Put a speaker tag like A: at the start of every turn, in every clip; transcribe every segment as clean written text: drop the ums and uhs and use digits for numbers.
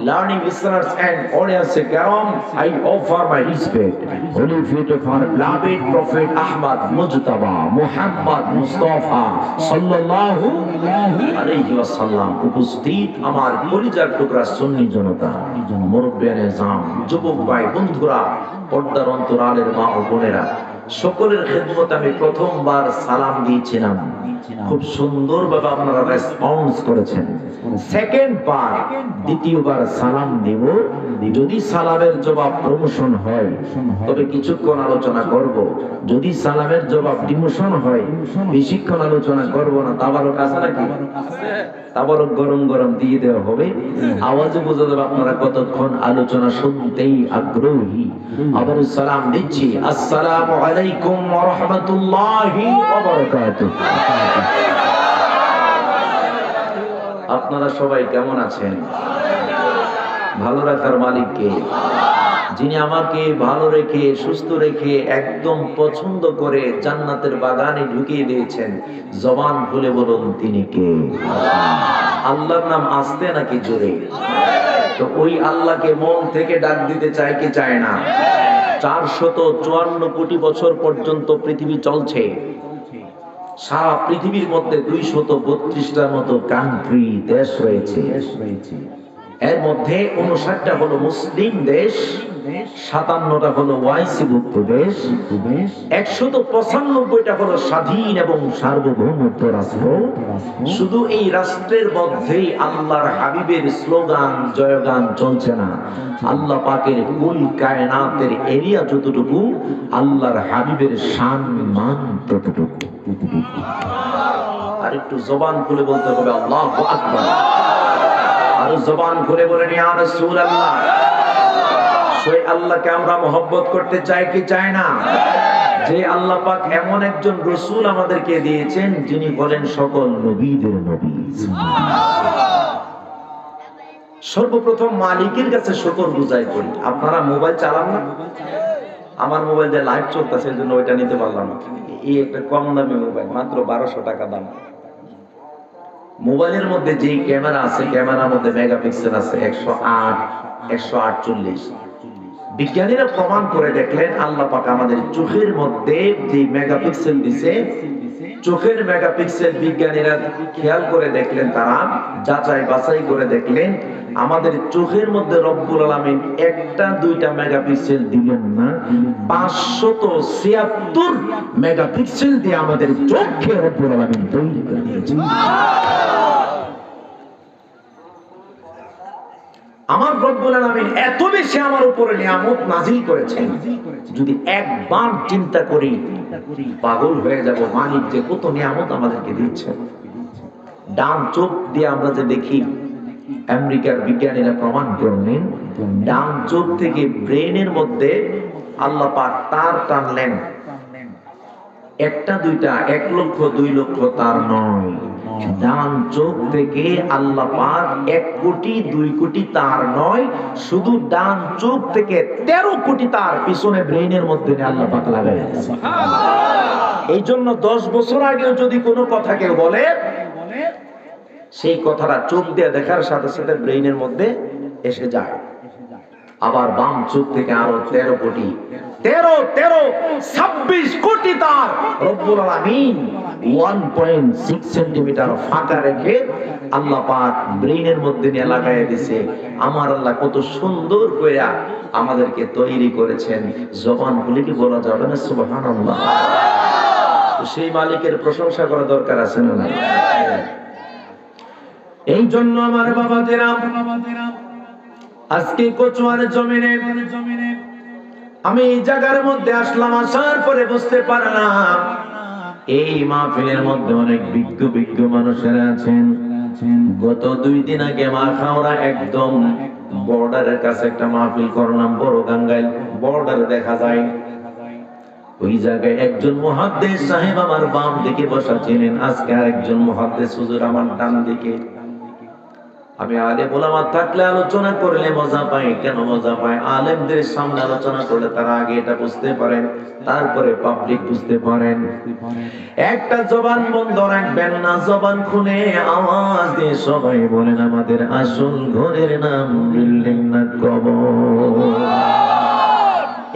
A: learning listeners and audience karam, I offer my respect, holy feet of our beloved Prophet Ahmad Mujtaba Muhammad Mustafa sallallahu alaihi wasallam. উপস্থিত আমার কলিজার টুকরা সুন্নি জনতা, মুরব্বিয়ান নিজাম, যুবক ভাই বন্ধুরা, পর্দার অন্তরালের মা ও বোনেরা, সকলের খেদমতে আমি প্রথমবার সালাম দিয়েছিলাম। খুব সুন্দরভাবে আপনারা রেসপন্স করেছেন। সেকেন্ড বার, দ্বিতীয়বার সালাম দিব। যদি সালামের জবাব প্রমোশন হয় তবে কিছুক্ষণ আলোচনা করব। যদি সালামের জবাব ডিমোশন হয় বেশিক্ষণ আলোচনা করব না। তাবারক আছে নাকি? তাবারক গরম গরম দিয়ে দেওয়া হবে। আওয়াজে বোঝা যাবে আপনারা কতক্ষণ আলোচনা শুনতেই আগ্রহী। আবার সালাম দিচ্ছি, আসসালামু আলাইকুম ওয়া রাহমাতুল্লাহি ওয়া বারাকাতুহু। আপনারা সবাই কেমন আছেন? ভালো রাখার মালিক কে? যিনি আমাকে ভালো রেখে সুস্থ রেখে একদম পছন্দ করে জান্নাতের বাগানে ঢুকিয়ে দিয়েছেন, জবান খুলে বলুন তিনি কে? আল্লাহর নাম আস্তে নাকি জোরে? তো ওই আল্লাহকে মন থেকে ডাক দিতে চায় কি চায় না? 454 কোটি বছর পর্যন্ত পৃথিবী চলছে। সারা পৃথিবীর মধ্যে 232টার মতো কান্ট্রি, দেশ রয়েছে। এর মধ্যে 59টা হলো মুসলিম দেশ, 57টা হলো ওয়াইসিভুক্ত দেশ, 195টা হলো স্বাধীন এবং সার্বভৌমত্ব রাষ্ট্র। শুধু এই রাষ্ট্রের মধ্যেই আল্লাহর হাবিবের স্লোগান জয়গান চলছে না। আল্লাহ পাকের কুল কায়নাতের এরিয়া যতটুকু, আল্লাহর হাবিবের সম্মান ততটুকু। আর একটু জবান খুলে বলতে হবে আল্লাহু আকবার। আর জবান খুলে বলেন ইয়া রাসূলুল্লাহ। সেই আল্লাহকে আমরা মহব্বত করতে চাই কি চাই না? যে আল্লাহ পাক এমন একজন রাসূল আমাদেরকে দিয়েছেন যিনি বলেন সকল নবীদের নবী। সর্বপ্রথম মালিকের কাছে শুকর গুজার করি। আপনারা মোবাইল চালান না? আমার মোবাইল দিয়ে লাইভ চলতেছে, এজন্য ওইটা নিতে পারলাম না। এই একটা কম দামি মোবাইল, মাত্র 1200 টাকা দাম। মোবাইলের মধ্যে যে ক্যামেরা আছে, ক্যামেরার মধ্যে মেগাপিক্সেল আছে 108, 148। বিজ্ঞানীরা প্রমাণ করে দেখলেন আল্লাহ পাক আমাদের চোখের মধ্যে যে মেগাপিক্সেল দিছে, চোখের মেগাপিক্সেল বিজ্ঞানীরা খেয়াল করে দেখলেন, তারা যাচাই বাছাই করে দেখলেন আমাদের চোখের মধ্যে রব্বুল আলামিন একটা দুইটা মেগাপিক্সেল দিলেন না, 576 মেগাপিক্সেল দিয়ে আমাদের চোখকে রব্বুল আলামিন তৈরি করে দিয়েছেন। আমার রব্বুল আলামিন এত বেশি আমার উপরে নিয়ামত নাযিল করেছেন, যদি একবার চিন্তা করি পাগল হয়ে যাব। মালিক যে কত নিয়ামত আমাদেরকে দিচ্ছেন। ডান চোখ দিয়ে আমরা যে দেখি, আমেরিকার বিজ্ঞানীরা প্রমাণ করলেন ডান চোখ থেকে ব্রেনের মধ্যে আল্লাহ পাক তার টানলেন। একটা দুইটা, 1 লক্ষ 2 লক্ষ তার নয়। ডান চোখ থেকে আল্লাহ পাক 1 কোটি 2 কোটি তার নয়, শুধু ডান চোখ থেকে 13 কোটি তার পিছনে ব্রেনের মধ্যে আল্লাহ পাক লাগাইছেন। সুবহানাল্লাহ। এই জন্য 10 বছর আগেও যদি কোনো কথা কেউ বলে, সেই কথাটা চোখ দিয়ে দেখার সাথে সাথে ব্রেনের মধ্যে এসে যায়। আবার বাম চোখ থেকে আরো 13 কোটি, 26 কোটি তার রব্বুল আলামিন 1.6 সেন্টিমিটার ফাঁকা রেখে আল্লাহ পাক ব্রেনের মধ্যে নিয়ে লাগাইয়া দিয়েছে। আমার আল্লাহ কত সুন্দর করে আমাদেরকে তৈরি করেছেন, জবান খুলে কি বলা যাবে না সুবহানাল্লাহ। তো সেই মালিকের প্রশংসা করা দরকার আছে না? এই জন্য আমার বাবাদেরা, আজকে কচুয়ার জমিনে আমি এই জায়গার মধ্যে আসলাম। আসার পরে বুঝতে পারলাম এই মাহফিলের মধ্যে অনেক বিজ্ঞ মানুষেরা আছেন। গত 2 দিন আগে মাখাওড়া একদম বর্ডারের কাছে একটা মাহফিল করলাম, বড় গাঙ্গাইল বর্ডারে দেখা যায়। ওই জায়গায় একজন মুহাদ্দিস সাহেব আমার বাম দিকে বসা ছিলেন, আজকে আরেকজন মুহাদ্দিস হুজুর আমার ডান দিকে। আমি আলেম ওলামা থাকলে আলোচনা করলে মজা পাই। কেন মজা পাই? আলেমদের সামনে আলোচনা করলে তারা আগে এটা বুঝতে পারেন, তারপরে পাবলিক বুঝতে পারেন। একটা জবান বন্ধ রাখবেন না, জবান খুলে আওয়াজ দিয়ে সবাই বলেন আমাদের আসল ঘরের নাম বিল্ডিং না কবর।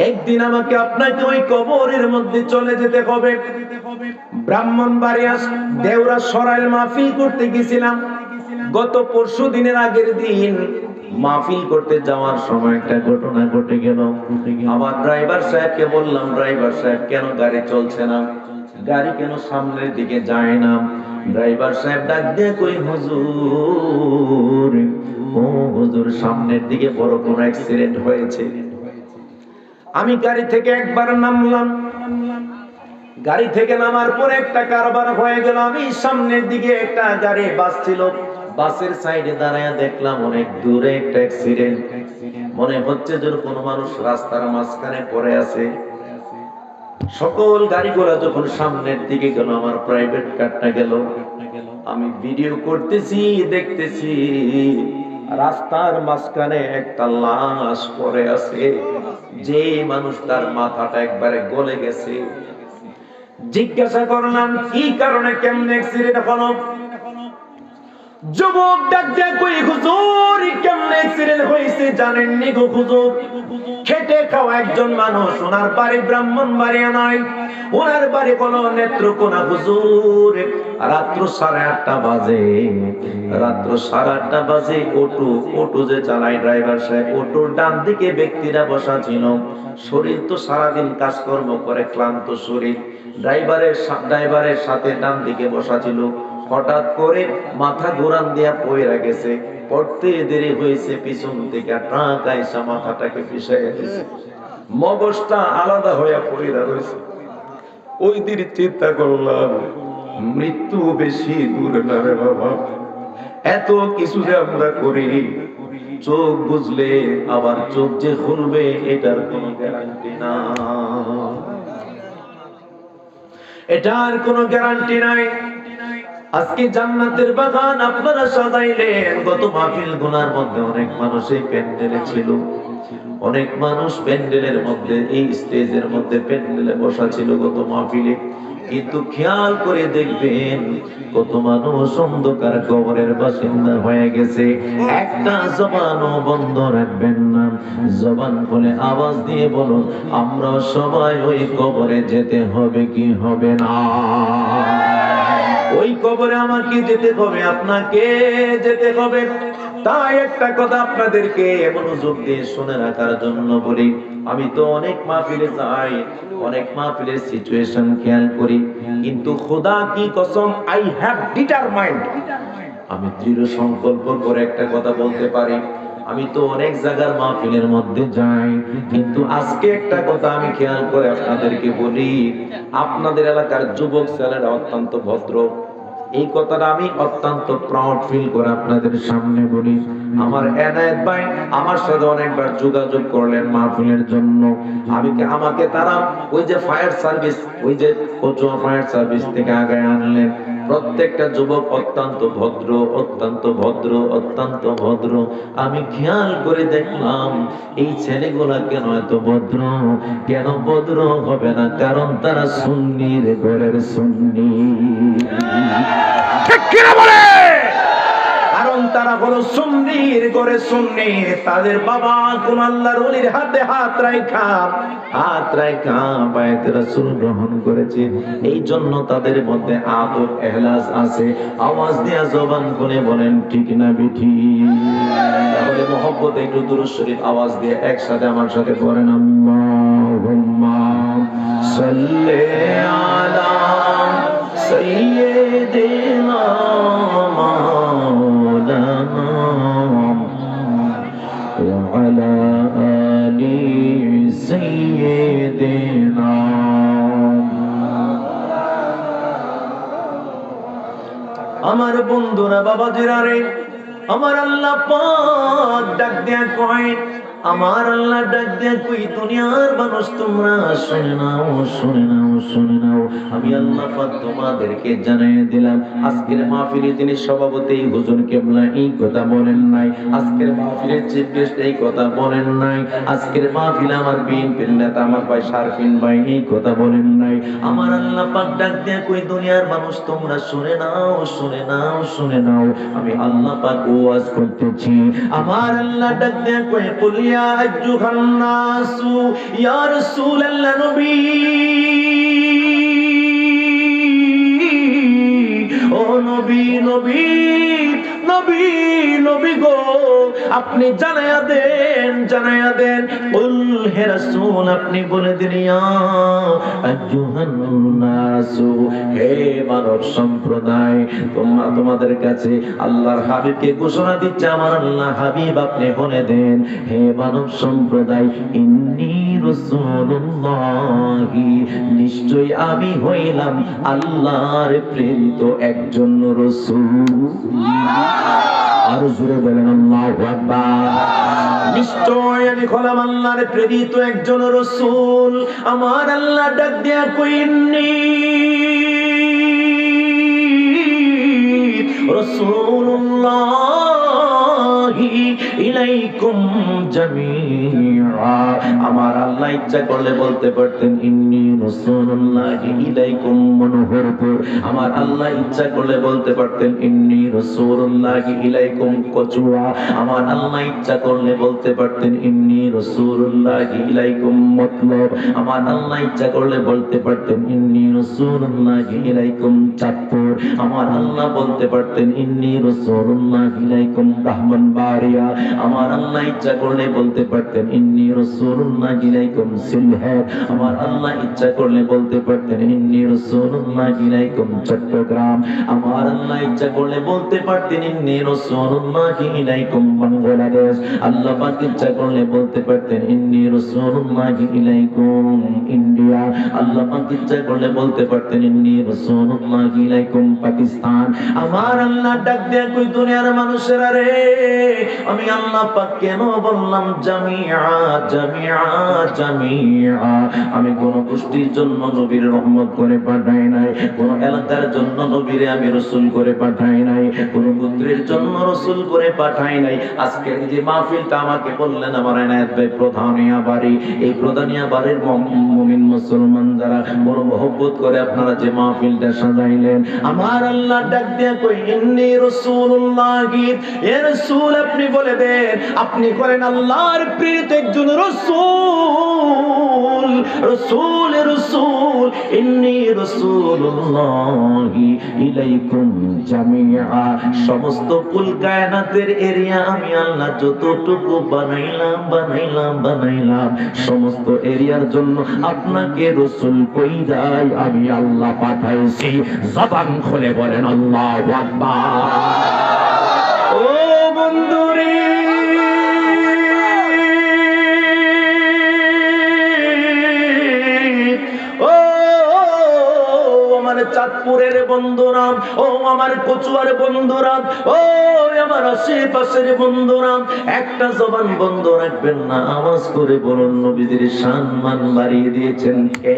A: একদিন আমাকে আপনাকে ওই কবরের মধ্যে চলে যেতে হবে। ব্রাহ্মণবাড়িয়া দেওরা সরাইল মাহফিল করতে গেছিলাম। গত পরশু দিনের আগের দিন মাহফিল করতে যাওয়ার সময় একটা ঘটনা ঘটে গেল। আমার ড্রাইভার সাহেবকে বললাম, ড্রাইভার সাহেব কেন গাড়ি চলছে না, গাড়ি কেন সামনের দিকে যায় না? ড্রাইভার সাহেব ডাক দিয়ে কই, হুজুর, ও হুজুর, সামনের দিকে বড় কোনো অ্যাক্সিডেন্ট হয়েছে। আমি গাড়ি থেকে একবার নামলাম। গাড়ি থেকে নামার পর একটা কারবার হয়ে গেল। আমি সামনের দিকে একটা গাড়ি বাস ছিল, বাসের সাইডে দাঁড়ায় দেখলাম অনেক দূরে একটা অ্যাক্সিডেন্ট। মনে হচ্ছে যেন কোনো মানুষ রাস্তার মাঝখানে পড়ে আছে। সকল গাড়িগুলো যখন সামনের দিকে গেল, আমার প্রাইভেট কারটা গেল। আমি ভিডিও করতেছি, দেখতেছি রাস্তার মাঝখানে একটা লাশ পড়ে আছে। যে মানুষটার মাথাটা একবারে গলে গেছে। জিজ্ঞাসা করলাম কি কারণে, কেমনে অ্যাক্সিডেন্ট হলো? যুবক ডাক দিয়ে কই, হুজুর, কেমনে অ্যাক্সিডেন্ট হয়েছে জানেননি গো হুজুর? খেটে খাওয়া একজন মানুষ, ওনার বাড়ি ব্রাহ্মণবাড়িয়া নয়, ওনার বাড়ি হলো নেত্রকোনা হুজুর। রাত্র 8:30 বাজে, রাত্র 8:30 বাজে অটো যে চালায় ড্রাইভার সাহেব, অটোর ডান দিকে ব্যক্তিরা বসা ছিল। শরীর তো সারাদিন কাজকর্ম করে ক্লান্ত শরীর। ড্রাইভারের সাথে ডান দিকে বসা ছিল। হঠাৎ করে মাথা ঘোরান দিয়া পয়রা গেছে। পড়তে দেরি হয়েছে, পিছন থেকে ট্রাক আইসা মাথাটাকে পিছাইয়া দিয়েছে। মগজটা আলাদা হইয়া পয়রা রয়েছে। ওই দিন চিন্তা করলাম, মৃত্যু বেশি দূর না রে বাবা। এত কিছু যে আমরা করি, চোখ বুঝলে আবার চোখ যে খুলবে এটার কোনো গ্যারান্টি না, এটার কোনো গ্যারান্টি নাই। আজকে জান্নাতের বাগান আপনারা সাজাইলেন। গত মাহফিল গুনার মধ্যে অনেক মানুষ এই প্যান্ডেলে ছিল, অনেক মানুষ প্যান্ডেলের মধ্যে, এই স্টেজের মধ্যে প্যান্ডেলে বসা ছিল গত মাহফিলে। কিন্তু খেয়াল করে দেখবেন কত মানুষ অন্ধকার কবরের বাসিন্দা হয়ে গেছে। একটা জবানও বন্ধ রাখবেন না, জবান খুলে আওয়াজ দিয়ে বলুন আমরা সবাই ওই কবরে যেতে হবে কি হবে না? ওই কবরে আমাকে যেতে হবে, আপনাকে যেতে হবে। তাই একটা কথা আপনাদেরকে মনোযোগ দিয়ে শুনে রাখার জন্য বলি। আমি তো অনেক মাহফিলে যাই, অনেক মাহফিলের সিচুয়েশন খেয়াল করি, কিন্তু খোদা কি কসম, আই হ্যাভ ডিটারমাইন্ড, আমি দৃঢ় সংকল্প করে একটা কথা বলতে পারি। আমি তো অনেক জায়গার মাহফিলের মধ্যে যাই, কিন্তু আজকে একটা কথা আমি খেয়াল করে আপনাদেরকে বলি, আপনাদের এলাকার যুবক ছেলেরা অত্যন্ত ভদ্র। এই কথাটা আমি অত্যন্ত প্রাউড ফিল করে আপনাদের সামনে বলি। আমার এনায়েত ভাই আমার সাথে অনেকবার যোগাযোগ করলেন মাহফিলের জন্য। আমাকে তারা ওই যে ফায়ার সার্ভিস, ওই যে কচুয়া ফায়ার সার্ভিস থেকে আগে আনলেন। প্রত্যেকটা যুবক অত্যন্ত ভদ্র, অত্যন্ত ভদ্র, অত্যন্ত ভদ্র। আমি খেয়াল করে দেখলাম এই ছেলেগুলা কেন এত ভদ্র। কেন ভদ্র হবে না? কারণ তারা সুন্নির ঘরের সুন্নি। ঠিক কিনা বলে? কারণ তারা হলো সুন্নির ঘরে সুন্নি। তাদের বাবা কোন আল্লাহর ওলির হাতে হাত রাখা বায়াতে রাসূল গ্রহণ করেছে। এই জন্য তাদের মধ্যে আদব এখলাস আছে। আওয়াজ দিয়া জবান খুলে বলেন ঠিক না বেঠিক? তাহলে মহব্বতে একটু দুরূদ শরীফ আওয়াজ দিয়ে একসাথে আমার সাথে পড়েন, আল্লাহুম্মা সাল্লি আলা সাইয়্যিদিনা মাওলানা ওয়া আলা আলি সাইয়্যিদিনা। আমার বন্ধুরা, বাবাজিরা রে, আমার আল্লাহ পাক ডাক দেয়া কয়, আমার আল্লাহ ডাক দিয়ে কই দুনিয়ার মানুষ তোমরা শুনে নাও শুনে নাও শুনে নাও আমি আল্লাহ পাক তোমাদেরকে জানিয়ে দিলাম আজকের মাহফিলে যিনি সভাপতি হুজুর কেবলা এই কথা বলেন নাই আজকের মাহফিলের চিফ গেস্ট এই কথা বলেন নাই আজকের মাহফিলে আমার বিএনপির নেতা আমার ভাই শারফিন ভাই এই কথা বলেন নাই আমার আল্লাহ পাক ডাক দিয়ে কই দুনিয়ার মানুষ তোমরা শুনে নাও শুনে নাও শুনে নাও আমি আল্লাহ পাক ওয়াজ করতেছি আমার আল্লাহ ডাক দিয়ে কই কুল ইয়া আইয়ুহান নাসু ইয়া রাসূলুল্লাহ নবী ও নবী নবী নবী নবী গো আপনি জানায়া দেন কুল হে রাসূল আপনি বলে দিন ইয়া আইয়ুহান নাসু হে মানব সম্প্রদায় তোমাদের কাছে আল্লাহর হাবিবকে ঘোষণা দিচ্ছে আমার আল্লাহ হাবিব আপনি বলে দেন হে মানব সম্প্রদায় ইন্নী রাসূলুল্লাহি নিশ্চয় আমি হইলাম আল্লাহর প্রেরিত একজন রাসূল আর জোরে বলেন আল্লাহু আকবার নিশ্চয় আমি হলাম আল্লাহর প্রেরিত একজন রাসূল আমার আল্লাহ ডাক দিয়া কইনি রাসূলুল্লাহি ইলাইকুম জামিআ আমার আল্লাহ ইচ্ছা করলে বলতে পারতেন ইন্নী রাসূলুল্লাহি ইলাইকুম মনোহরপুর আমার আল্লাহ ইচ্ছা করলে বলতে পারতেন ইন্নী রাসূলুল্লাহি ইলাইকুম কচুয়া আমার আল্লাহ ইচ্ছা করলে বলতে পারতেন ইন্নী রাসূলুল্লাহি ইলাইকুম মতলব আমার আল্লাহ ইচ্ছা করলে বলতে পারতেন ইন্নী রাসূলুল্লাহি ইলাইকুম চাঁদপুর আমার আল্লাহ বলতে পারতেন ইন্নী রাসূলুল্লাহি ইলাইকুম ব্রাহ্মণবাড়িয়া আমার আল্লাহ ইচ্ছা করলে বলতে পারতেন ইন্নী রাসূলুল্লাহি ইলাইকুম সিলহেট আমার আল্লাহ ইচ্ছা করলে বলতে পারতেন ইন্নী রাসূলুল্লাহি ইলাইকুম চট্টগ্রাম আমার আল্লাহ ইচ্ছা করলে বলতে পারতেন ইন্নী রাসূলুল্লাহি ইলাইকুম বাংলাদেশ আল্লাহ পাক ইচ্ছা করলে বলতে পারতেন ইন্নী রাসূলুল্লাহি ইলাইকুম ইন্ডিয়া আল্লাহ পাক ইচ্ছা করলে বলতে পারতেন ইন্নী রাসূলুল্লাহি ইলাইকুম পাকিস্তান আমার আল্লাহ ডাক দিয়ে কই দুনিয়ার মানুষেরা রে আমি আল্লাহ পাক কেন বললাম জামিআ জামিআ জামিআ আমি কোন গোষ্ঠীর জন্য নবীর রহমত করে পাঠাই নাই কোন এলাকার জন্য নবীরে আমি রাসূল করে পাঠাই নাই কোন গোত্রের জন্য রাসূল করে পাঠাই নাই আজকে যে মাহফিলটা আমাকে বললেন আমার এনায়েত ভাই প্রধানিয়া বাড়ি এই প্রধানিয়া বাড়ির মুমিন মুসলমান যারা বড় মহব্বত করে আপনারা যে মাহফিলটা সাজাইলেন আমার আল্লাহ ডাক দিয়ে কই ইন্নী রাসূলুল্লাহি ইয়া রাসূল আপনি বলে দেন আপনি করেন আল্লাহর প্রেরিত একজন রাসূল রাসূল রাসূল ইন্নী রাসূলুল্লাহি ইলাইকুম জামিআ সমস্ত কুল কায়নাতের এরিয়া আমি আল্লাহ যতটুকু বানাইলাম সমস্ত এরিয়ার জন্য আপনাকে রাসূল কইরাই আমি আল্লাহ পাঠাইছি জবান খুলে বলেন আল্লাহু আকবার ও বন্ধুরে চাঁদপুরের বন্ধুরা ও আমার কচুয়ার বন্ধুরা ও আমার আশেপাশের বন্ধুরা একটা জবান বন্ধ রাখবেন না আওয়াজ করে বলুন নবীজির সম্মান বাড়িয়ে দিয়েছেন কে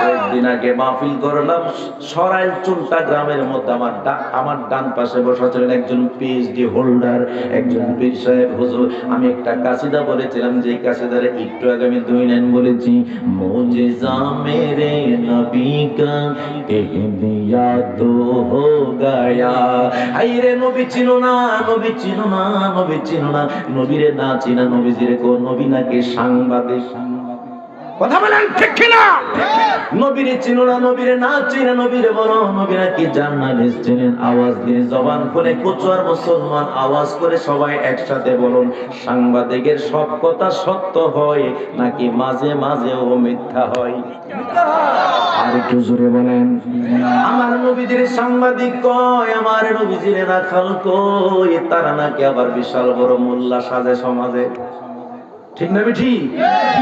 A: কয়েকদিন আগে মাহফিল করলাম সরাইল চুলটা গ্রামের মধ্যে আমার ডান পাশে বসা ছিলেন একজন পিএইচডি হোল্ডার একজন পীর সাহেব হুজুর আমি একটা কাসিদা বলেছিলাম যে কাসিদারে একটু আগে আমি 2 লাইন বলেছি মুজিজা মেরে নবী কা কহ দিয়া তো হো গয়া আইরে নবী চিনো না নবী চিনো না নবী চিনো না নবীরে না চিনা নবীজিরে কো নবী নাকি সাংবাদিক কথা বলেন ঠিক কিনা নবীরে চিনো না নবীরে না চিনা নবীরে বলো নবী নাকি জার্নালিস্ট চিনেন আওয়াজ দিয়ে জবান খুলে কচুয়ার মুসলমান আওয়াজ করে সবাই একসাথে বলুন সাংবাদিকের সব কথা সত্য হয় নাকি মাঝে মাঝেও মিথ্যা হয় আর একটু জোরে বলেন আমার নবীজির সাংবাদিক কয় আমার নবীজির রাখাল কই তারা নাকি আবার বিশাল বড় মোল্লা সাজে সমাজে ঠিক না বেঠি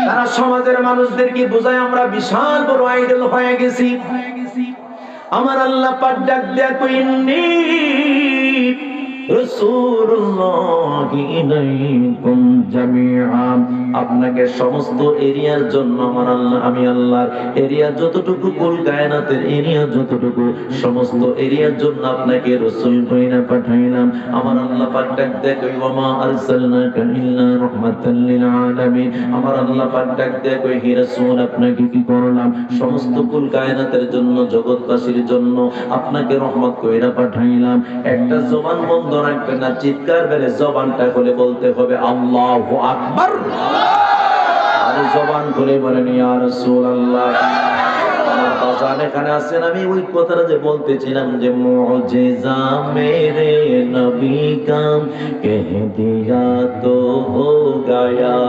A: তারা সমাজের মানুষদেরকে বোঝায় আমরা বিশাল বড় আইডল হয়ে গেছি আমার আল্লাহ পাক ডাক দেয়া কইনি রাসূলুল্লাহি ইলাইকুম জামিআ। আপনাকে সমস্ত এরিয়ার জন্য আমার আল্লাহ, আমি আল্লাহর এরিয়া যতটুকু, কুল কায়নাতের এরিয়া যতটুকু, সমস্ত এরিয়ার জন্য আপনাকে রাসূল কইরা পাঠাইলাম। আমার আল্লাহ পাক ডাক দেয় কই ওয়া মা আরসালনাকা ইল্লা রাহমাতাল লিল আলামিন। আমার আল্লাহ পাক ডাক দেয় কই হে রাসূল আপনাকে কি করলাম? সমস্ত কুল কায়নাতের জন্য, জগৎবাসীর জন্য আপনাকে রহমত কইরা পাঠাইলাম। একটা জবান বন্ধ রাখবেন না, চিৎকার করে জবানটা খুলে বলতে হবে আল্লাহু আকবার। আর জবান খুলে বলেন ইয়া রাসূলুল্লাহ। আমার বাজান এখানে আছেন, আমি ওই কথাটা যে বলতেছিলাম যে মুজিজা মেরে নবী কা কহ দিয়া তো হো গয়া,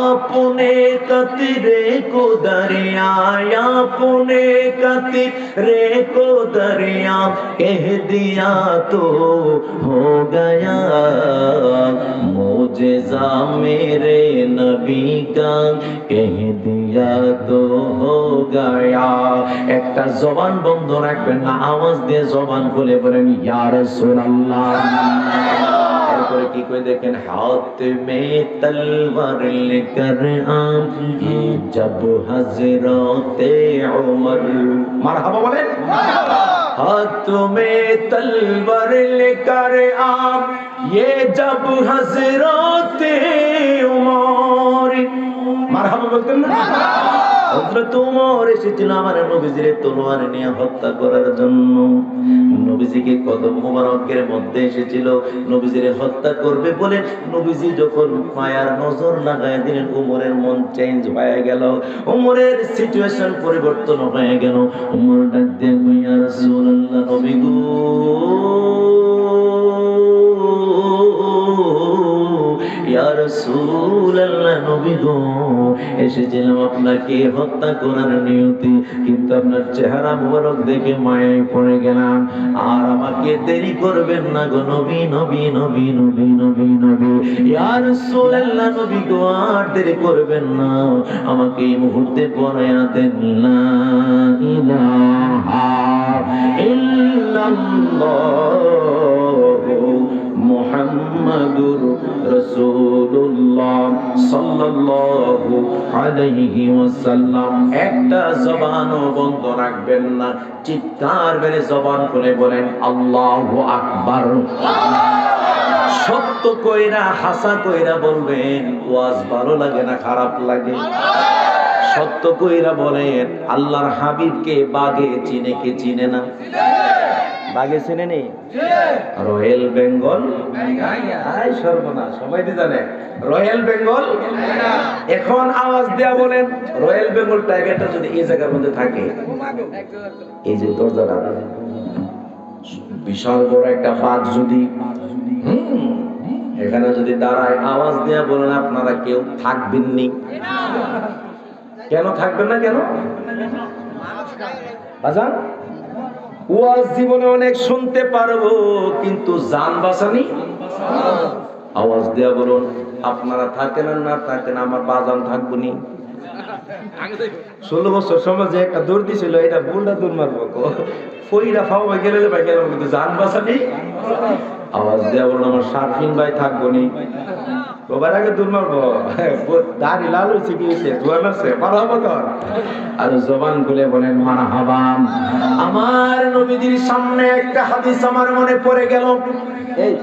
A: আপনে কতরে কো দরিয়া, আপনে কতরে কো দরিয়া কহ দিয়া তো হো গয়া, মুজিজা মেরে নবী কা কহ দিয়া তো হো গয়া। একটা জবান বন্ধ রাখবেন না, আওয়াজ দিয়ে জবান খুলে বলেন ইয়া রাসূলুল্লাহ। এরপরে কি কই দেখেন, হাত মে তলওয়ার লেকর আম জব হযরতে উমর। মারহাবা বলেন, হাত মে তলওয়ার লেকর আম ये जब हजरते उमर। মারহাবা বলতেন না? হযরত ওমর এসেছিল আমার নবীজির তলোয়ার নিয়ে হত্যা করার জন্য। নবীজিকে কদম মোবারকের মধ্যে এসেছিল, নবীজিরে হত্যা করবে বলে নবীজি যখন মায়ার নজর লাগায় দিলেন, ওমরের মন চেঞ্জ হয়ে গেল, ওমরের সিচুয়েশন পরিবর্তন হয়ে গেল। ওমর ডাক দিয়ে ইয়া রাসূলুল্লাহ, নবী গো ইয়া রাসূলুল্লাহ, নবী গো এসেছিলাম আপনাকে হত্যা করার নিয়তে, কিন্তু আপনার চেহারা মোবারক দেখে মায়ায় পড়ে গেলাম। আর আমাকে দেরি করবেন না গো নবী, নবী নবী নবী নবী নবী ইয়া রাসূলুল্লাহ, নবী গো আর দেরি করবেন না, আমাকে এই মুহূর্তে পড়ায়া দেন লা ইলাহা ইল্লাল্লাহু মুহাম্মাদুর রাসূলুল্লাহ সাল্লাল্লাহু আলাইহি ওয়াসাল্লাম। একটা জবানও বন্ধ রাখবেন না, চিৎকার করে জবান খুলে বলেন আল্লাহু আকবার। সত্য কইরা হাসা কইরা বলবেন, ওয়াজ ভালো লাগে না খারাপ লাগে? সত্য কইরা বলেন, আল্লাহর হাবিবকে বাগে চিনে কে চিনে না? বাগে চিনে নেই? রয়্যাল বেঙ্গল, আই সর্বনাশ, সবাই তো জানে রয়্যাল বেঙ্গল। এখন আওয়াজ দেয়া বলেন, রয়্যাল বেঙ্গল টাইগারটা যদি এই জায়গার মধ্যে থাকে, এই যে দরজাটা বিশাল বড় একটা বাঘ যদি এখানে যদি দাঁড়ায়, আওয়াজ দেয়া বলেন আপনারা কেউ থাকবেন নি? কেন থাকবেন না? কেন বাজান? ওয়াজ জীবনে অনেক শুনতে পারবো, কিন্তু জান বাঁচানি। আওয়াজ দেয়া বলুন, আপনারা থাকেন আর না থাকেন, আমার বাজান থাকবো নি। 16 বছর সমাজে একটা দৌড় দিছিল, এটা বুলটা দৌড় মারবো ফইরা ফাও গেলে ভাই গেল, কিন্তু জান বাঁচানি। আওয়াজ দেয়া বলুন, আমার শারফিন ভাই থাকবো নি। বাবার আগে দৌড় মারবো, দাড়ি লাল হয়েছে, কি হয়েছে, জোয়ান আছে, মারহাবা কর। আর জবান খুলে বলেন মারহাবা। আমার নবীজির সামনে একটা হাদিস আমার মনে পড়ে গেল, এই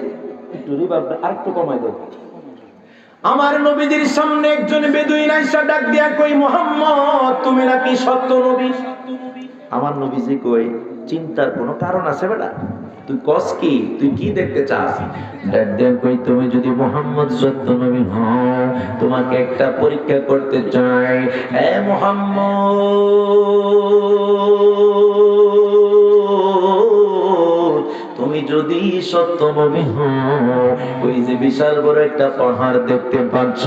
A: একটু রিভার্ব আরেকটু কমাই দাও। আমার নবীজির সামনে একজন বেদুইন আইসা ডাক দিয়া কই, মুহাম্মদ তুমি নাকি সত্য নবী? আমার নবীজি কই, চিন্তার কোনো কারণ আছে বেটা? তুই কস কি, তুই কি দেখতে চাস? ডাক দিয়া কই, তুমি যদি মুহাম্মদ সত্য নবী হও, তোমাকে একটা পরীক্ষা করতে চাই। এ মুহাম্মদ, তুমি যদি সত্য নবী হও, ওই যে বিশাল বড় একটা পাহাড় দেখতে পাচ্ছ,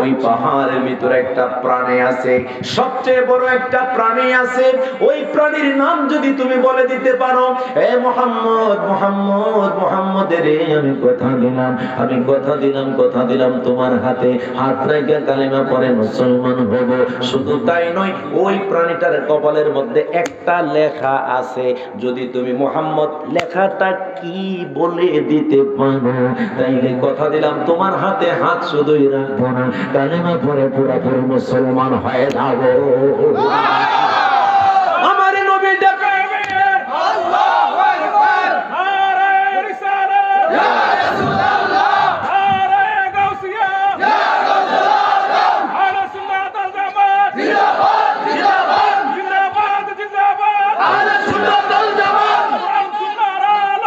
A: ওই পাহাড়ের ভিতরে একটা প্রাণী আছে, সবচেয়ে বড় একটা প্রাণী আছে। ওই প্রাণীর নাম যদি তুমি বলে দিতে পারো, হে মুহাম্মদ, মুহাম্মদ, মুহাম্মদের আমি কথা দিলাম, আমি কথা দিলাম, কথা দিলাম, তোমার হাতে হাত রেখে কালেমা পড়ে মুসলমান হব। শুধু তাই নয়, ওই প্রাণীটার কপালের মধ্যে একটা লেখা আছে, যদি তুমি মুহাম্মদ লেখাটা কি বলে দিতে পারো, তাইলে কথা দিলাম তোমার হাতে হাত শুধুই রাখবো না, কালেমা পড়ে পুরোপুরি মুসলমান হয়ে যাবো। আমার নবী ডাকে আল্লাহু আকবার, নারে রিসালাত ইয়া রাসূলুল্লাহ, নারে গাউসিয়া ইয়া রাসূলুল্লাহ, আহলে সুন্নাত ওয়াল জামাত জিন্দাবাদ জিন্দাবাদ জিন্দাবাদ জিন্দাবাদ, আহলে সুন্নাত ওয়াল জামাত আনসার আলম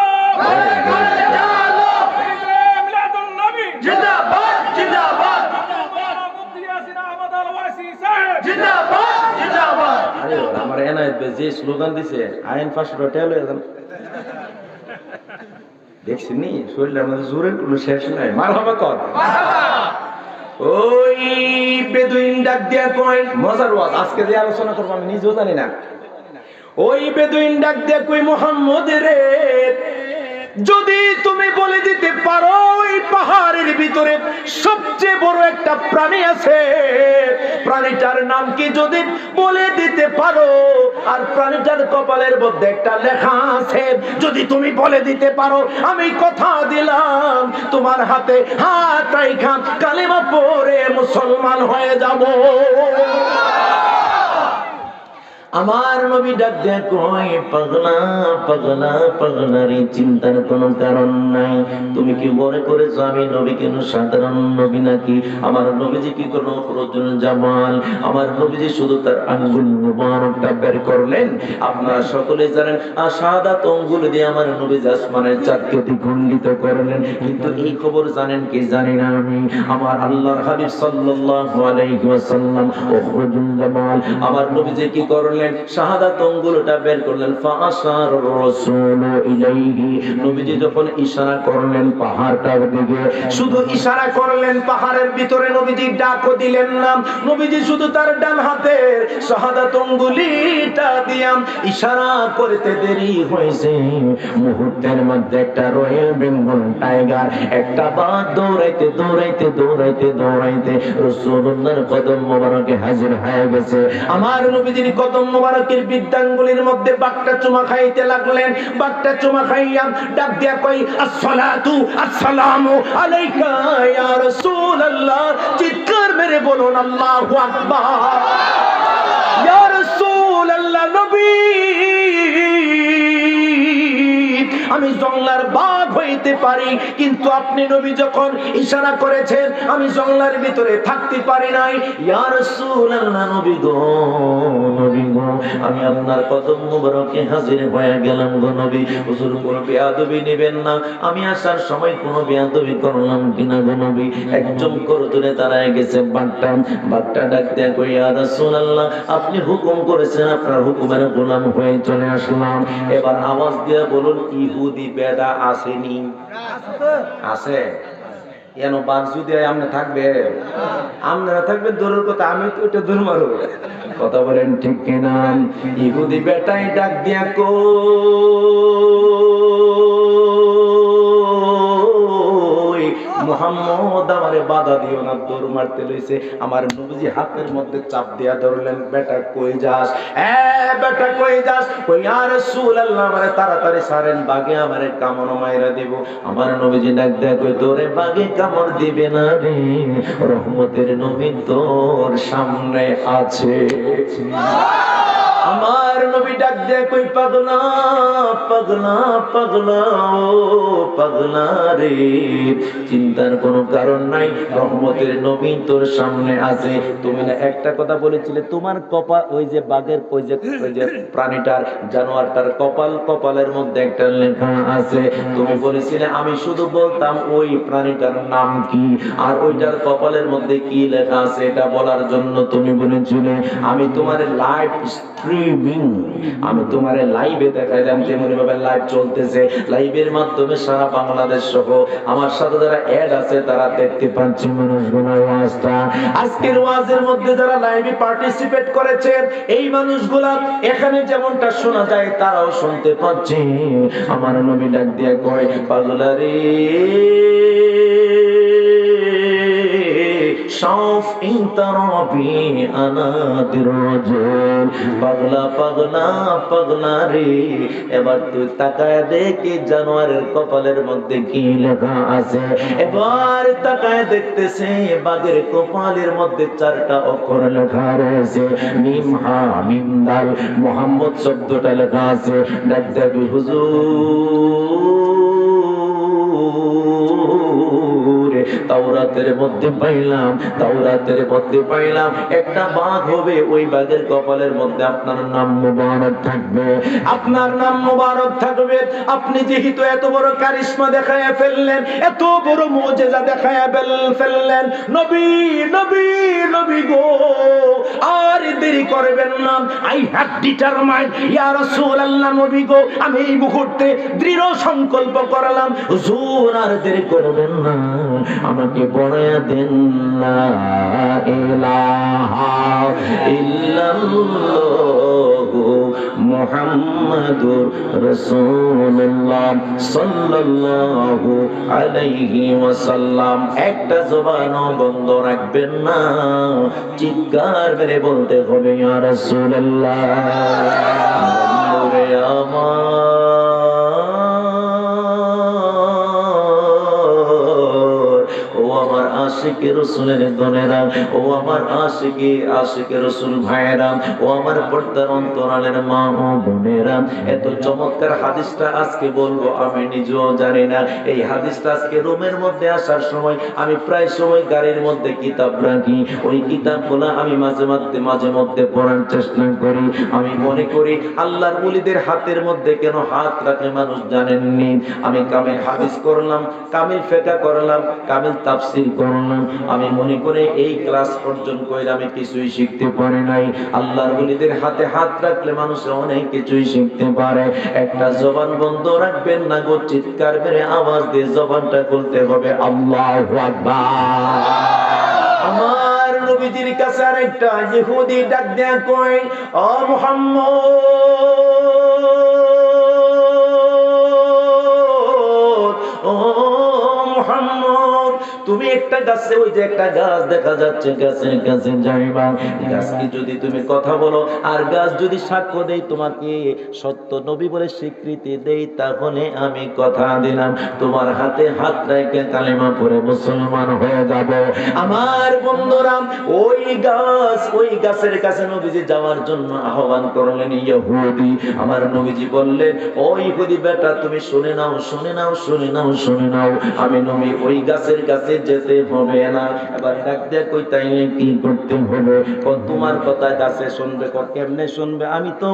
A: মিলাদুন নবী জিন্দাবাদ জিন্দাবাদ, মুফতি ইয়াসিন আহমদ আল ওয়াসি সাহেব জিন্দাবাদ জিন্দাবাদ। আরে আমার এনায়েত ভাই যে স্লোগান দিছে আইন 500 টাকা লয়ে যান, দেখছিনি শরীরের মধ্যে জোরের কোনো শেষ নাই। মারহাবা কর মারহাবা। ওই বেদুইন ডাক দিয়া কয়, মজার ওয়াজ আজকে যে আলোচনা করব আমি নিজেও জানি না। ওই বেদুইন ডাক দিয়া কই, মুহাম্মদ রে, যদি তুমি বলে দিতে পারো ওই পাহাড়ের ভিতরে সবচেয়ে বড় একটা প্রাণী আছে, প্রাণীটার নাম কি যদি বলে দিতে পারো, আর প্রাণীটার কপালের মধ্যে একটা লেখা আছে, যদি তুমি বলে দিতে পারো আমি কথা দিলাম তোমার হাতে হাত রাইখা কালেমা পড়ে মুসলমান হয়ে যাব। আমার নবী ডাক দেয়া কয়, পাগলা পাগলা পাগলা রে, চিন্তার কোনো কারণ নাই। তুমি কি মনে করেছো আমি নবী কেন সাধারণ নবী নাকি? আমার নবীজি কি কোনো প্রয়োজন জামাল? আমার নবীজি শুধু তার আঙ্গুল মুবারকটা বের করলেন, আপনারা সকলে জানেন শাহাদাত আঙ্গুল দিয়ে আমার নবীজি আসমানের চাঁদকে দ্বিখণ্ডিত করলেন। কিন্তু এই খবর জানেন কি জানি না আমি? আমার আল্লাহর হাবিব সাল্লাল্লাহু আলাইহি ওয়াসাল্লাম উখরুজুল জামাল, আমার নবীজি কি করলেন? শাহাদাত আঙ্গুলটা বের করলেন, ফাআশার রাসূল ইলাইহি, নবীজি যখন ইশারা করলেন পাহাড়টার দিকে, শুধু ইশারা করলেন, পাহাড়ের ভিতরে নবীজি ডাকও দিলেন না, নবীজি শুধু তার ডান হাতের শাহাদাত আঙ্গুলটা দিয়া ইশারা করতে দেরি হয়েছে, মুহূর্তের মধ্যে একটা রয়্যাল বেঙ্গল টাইগার একটা বাঘ দৌড়াইতে দৌড়াইতে দৌড়াইতে দৌড়াইতে রাসূলুল্লাহর কদম মোবারকে হাজির হয়ে গেছে। আমার নবীজির কদম মোবারকের বৃদ্ধাঙ্গুলির মধ্যে বাঘটা চুমা খাইতে লাগলেন। বাঘটা চুমা খাইয়া ডাক দিয়া কই, আসসালাতু আসসালামু আলাইকা ইয়া রাসূলুল্লাহ, চিৎকার মেরে বলুন আল্লাহু আকবার। ইয়া রাসূলুল্লাহ, নবী আমি জঙ্গলার বাঘ হইতে পারি, কিন্তু আপনি নবী যখন ইশারা করেছেন আমি জঙ্গলার ভিতরে থাকতে পারি নাই। ইয়া রাসূলুল্লাহ, নবী গো নবী গো, আমি আপনার কদম মুবারকে হাজির হয়ে গেলাম গো নবী। হুজুর কোনো বেয়াদবি নেবেন না, আমি আসার সময় কোনো বেয়াদবি করলাম কিনা গো নবী? একজন করজনে দাঁড়ায় গেছে বাঘটা ডাক দেয়া কই, ইয়া রাসূলুল্লাহ, আপনি হুকুম করেছেন, আপনার হুকুমের গোলাম হয়ে চলে আসলাম। এবার আওয়াজ দিয়ে বলুন, ইহুদি বেদা আসেনি? আছে? এন বাঘ যদি আপনি থাকবে, আপনারা থাকবে দূরের কথা, আমি তো ওইটা দূর মারব। কথা বলেন ঠিক কিনা? ইহুদি বেটাই ডাক দিয়া কো, মুহাম্মদ আমারে বাধা দিও না, দৌড় মারতে লইছে। আমার নবীজি হাতের মধ্যে চাপ দিয়া ধরলেন, বেটা কই যাস? বেটা কই যাস? কই, ইয়া রাসূলুল্লাহ, আমারে তাড়াতাড়ি ছাড়েন, বাগে আমারে কামড় মাইরা দিব। আমার নবীজি ডাক দেয়া কই, তোরে বাগে কামড় দিবে না রে, রহমতের নবী তোর সামনে আছে। আমার নবী ডাক দেয়া কই, পাগলা পাগলা পাগলা ও পাগলা রে, চিন্তার কোনো কারণ নাই, রহমতের নবী তোর সামনে আছে। তুমি না একটা কথা বলেছিলে, তোমার কপাল, ওই যে বাঘের ওই যে প্রাণীটার জানোয়ারটার কপালের মধ্যে একটা লেখা আছে। তুমি বলেছিলে আমি শুধু বলতাম ওই প্রাণীটার নাম কি আর ওইটার কপালের মধ্যে কি লেখা আছে এটা বলার জন্য তুমি বলেছিলে। আমি তোমার লাইভ স্ট্রিমিং, আমি তোমার লাইভে দেখাইলাম, যেমন ভাবে লাইভ চলতেছে, লাইভের মাধ্যমে সারা বাংলাদেশ সহ আমার সাথে যারা অ্যাড আছে তারা দেখতে পাচ্ছি মানুষগুলোর ওয়াজটা। আজকের ওয়াজের মধ্যে যারা লাইভে পার্টিসিপেট করেছে এই মানুষগুলা এখানে যেমনটা শোনা যায় তারাও শুনতে পাচ্ছে। আমার নবী ডাক দিয়া কয়, পাগলা রে, শাউফ ইনতারাবি আনাদির রাজুল। পাগলা পাগলা পাগলা রে, এবার তুই তাকায় দেখি জানোয়ারের কপালের মধ্যে কি লেখা আছে। এবার তাকায় দেখতেছে বাঘের কপালের মধ্যে 4টা অক্ষর লেখা রয়েছে, মিম হা মিম দাল, মুহাম্মদ শব্দটা লেখা আছে। দেখবি হুজুর, তাওরাতের মধ্যে পাইলাম একটা বাঘ হবে, ওই বাঘের কপালের মধ্যে আপনার নাম মুবারক থাকবে, আপনার নাম মুবারক থাকবে। আপনি যেহেতু এত বড় কারিশমা দেখায় ফেললেন, এত বড় মুজিজা দেখায় ফেললেন, নবী নবী নবী গো, আর দেরি করবেন না। আই হ্যাভ ডিটারমাইন্ড ইয়া রাসূলুল্লাহ, নবী গো, আমি এই মুহূর্তে দৃঢ় সংকল্প করলাম, হুজুর আর দেরি করবেন না, আমাকে পড়ায়া দেন লা ইলাহা ইল্লাল্লাহু মুহাম্মাদুর রাসূলুল্লাহ সাল্লাল্লাহু আলাইহি ওয়াসাল্লাম। একটা জবানও বন্ধ রাখবেন না, চিৎকার মেরে বলতে হবে ইয়া রাসূলুল্লাহ। আশিকে রসুলের দলেরা, ও আমার আশিকে রসুল ভাইরা, ও আমার পর্দার অন্তরালের মা ও বোনেরা, এত চমৎকার হাদিসটা আজকে বলবো আমি নিজেও জানি না। এই হাদিসটা আজকে রুমের মধ্যে আসার সময় আমি প্রায় সময় গাড়ির মধ্যে কিতাব রাখি, ওই কিতাবগুলো আমি মাঝে মধ্যে পড়ার চেষ্টা করি। আমি মনে করি আল্লাহর ওলিদের হাতের মধ্যে কেন হাত রাখে মানুষ জানেননি। আমি কামিল হাদিস করলাম, কামিল ফিকহ করলাম, কামিল তাফসীর করলাম, আমি মনে করে এই ক্লাস পর্যন্ত কইরা আমি কিছুই শিখতে পারি নাই। আল্লাহর ওলিদের হাতে হাত রাখলে মানুষ অনেক কিছুই শিখতে পারে। একটা জবান বন্ধ রাখবেন না গো, চিৎকার করে আওয়াজ দিয়ে জবানটা খুলতে হবে আল্লাহু আকবার। আমার নবীজির কাছে আরেকটা ইহুদি ডাক দেয়া কই, ও মুহাম্মদ, ও মুহাম্মদ, তুমি একটা গাছে, ওই যে একটা গাছ দেখা যাচ্ছে, গাছের কাছে যাইবা, গাছকে যদি তুমি কথা বলো আর গাছ যদি সাক্ষ্য দেই, তোমাকে সত্য নবী বলে স্বীকৃতি দেই, তাহলে আমি কথা দিলাম তোমার হাতে হাত রেখে কালেমা পড়ে মুসলমান হয়ে যাব। আমার বন্ধুরা, ওই গাছের কাছে নবীজি যাওয়ার জন্য আহ্বান করলেন ইহুদি। আমার নবীজি বললেন, ও ইহুদি বেটা, তুমি শুনে নাও, আমি নবী ওই গাছের কাছে যেতে হবে না। এবার ডাক দিয়ে কই, তাইলে কি করতে হবে? তোমার কথা গাছে শুনবে। কেমনে শুনবে? আমি তো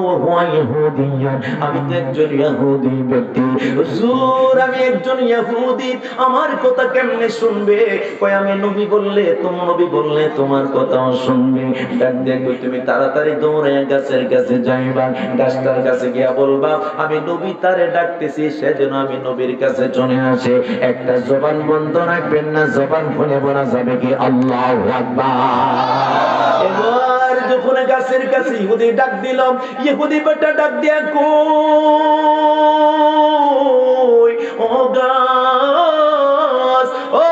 A: আমি তো একজন ইহুদি ব্যক্তি, হুজুর আমি একজন ইহুদি, আমার কথা কেমনে শুনবে? কই আমি নবী বললে তোমার কথাও শুনবে। ডাক দিয়ে কই, তুমি তাড়াতাড়ি দৌড়ে গাছের কাছে যাইবা, গাছটার কাছে গিয়া বলবা আমি নবী তারে ডাকতেছি, সেজন্য আমি নবীর কাছে চলে আসে। একটা জবান বন্ধ রাখবেন না, জবান খুলে বলা যাবে কি আল্লাহু আকবার। এবার যখন গাছের কাছে ইহুদি ডাক দিলাম, ইহুদি বেটা ডাক দিয়া কই, ও গাছ, ও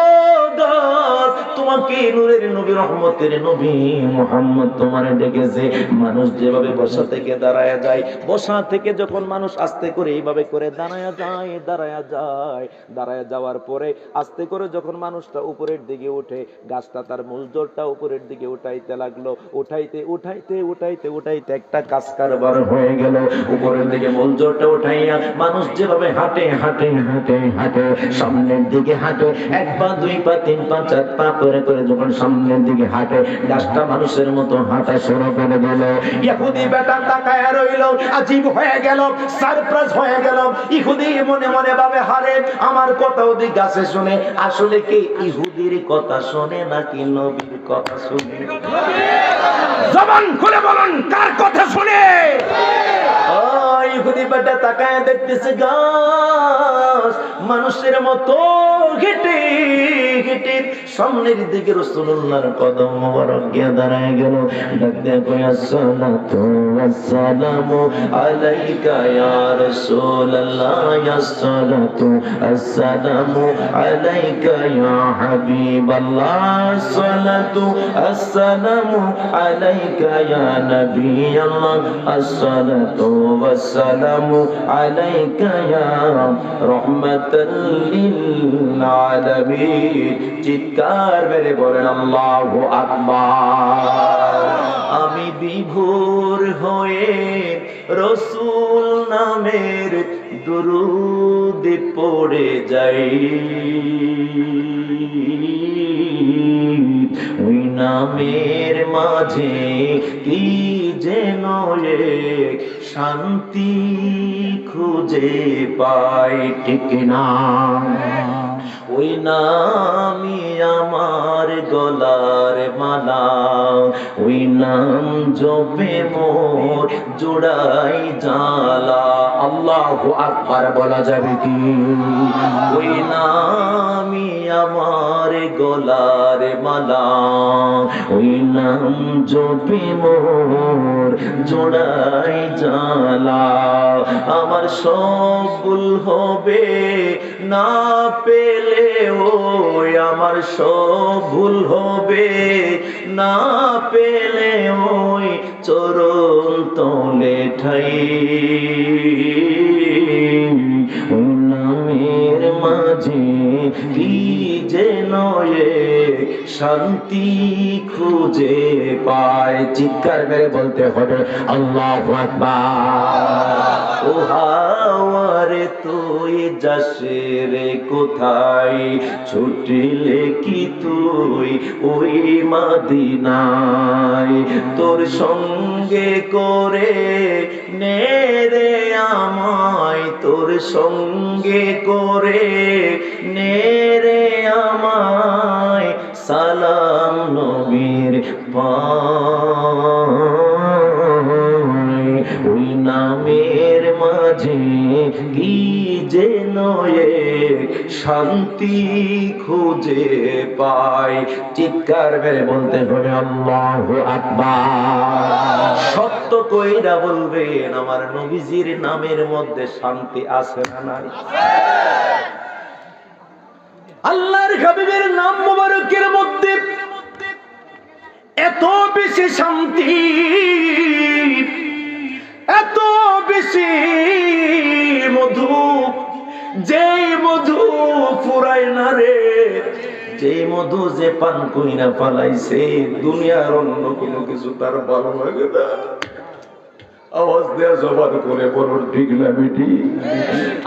A: গাছ, তোমাকে নূরের নবী, রহমতের নবী মুহাম্মদ তোমারে ডেকেছে। মানুষ যেভাবে বসা থেকে দাঁড়ায়া যায়, বসা থেকে যখন মানুষ আস্তে করে এইভাবে করে দাঁড়ায়া যাওয়ার পরে আস্তে করে যখন মানুষটা উপরের দিকে উঠে, গাছটা তার মূল জোরটা উপরের দিকে উঠাইতে লাগলো, উঠাইতে একটা কাজ কারবার হয়ে গেল। উপরের দিকে মূল জোরটা উঠাইয়া মানুষ যেভাবে হাঁটে সামনের দিকে হাঁটে, 1 পা 2 পা 3 পা 4 পা করে যখন সামনের দিকে হাঁটে, গাছটা মানুষের মতো হাঁটা শুরু করে দিল। ইহুদি বেটা তাকায়া রইল, আজীব হয়ে গেল, সারপ্রাইজ হয়ে গেল। ইহুদি মনে মনে ভাবে, হারে আমার কথা ওই গাছে শুনে, আসলে কি ইহুদির কথা শুনে নাকি নবীর কথা শুনে? জবান খুলে বলুন, কার কথা শুনে? ইহুদি বেটা তাকায়া দেখতেছে গাছ, মানুষের মতো হেঁটে হেঁটে সামনের দিকে রাসূলুল্লাহর কদম মোবারক গিয়ে দাঁড়ায় গেল। ডাক দিয়ে কয় আসসালাতু ওয়াসসালামু আলাইকা ইয়া রাসূলুল্লাহ, আসসালাতু আসসালামু আলাইকা ইয়া হাবিবাল্লাহ, আসসালাতু আসসালামু আলাইকা ইয়া নবিয়াল্লাহ, আসসালাতু ওয়াসসালামু আলাইকা ইয়া রাহমাতাল লিল আলামিন। চিৎকার মেরে বলেন আল্লাহু আকবার। আমি বিভোর হয়ে রাসূল নামের দুরূদ পড়ে যাই, ওই নামের মাঝে কি যেন এক শান্তি খুঁজে পাই, ঠিক না? ওই নামই আমার গলার মালা, ওই নাম জপে মোর জোড়াই জালা। আল্লাহু আকবার বলা যাবে কি? ওই নামই আমার গলার মালা, ওই নাম জপে মোর জোড়াই জালা। আমার সব ভুল হবে না পেলে, ওই আমার সব ভুল হবে না পেলে, ওই চরণ তলে ঠাই, ওই নামের মাঝে কি যেন এক শান্তি খুঁজে পায়। চিৎকার মেরে বলতে হবে আল্লাহু আকবার। ও হাওয়ারে তুই যাসে রে কোথায়, ছুটিলে কি তুই ওই মদিনায়, তোর সঙ্গে করে নে রে আমায়, তোর সঙ্গে করে নে রে আমায়, সালাম নবীর পায়, ওই নামের মাঝে কি যেন এক শান্তি খুঁজে পায়। চিৎকার মেরে বলতে হবে আল্লাহু আকবার। সত্য কইরা বলবেন আমার নবীজির নামের মধ্যে শান্তি আছে না নাই? আল্লাহর হাবিবের নাম মোবারকের মধ্যে এত বেশি শান্তি, এত বেশি মধু, যে মধু ফুরায় না রে, যে মধু যে পান কইরা পালাইছে, দুনিয়ার অন্য কোনো কিছু তার ভালো লাগে না। আওয়াজ দেয়া জবান করে বলুন ঠিক না বেটি?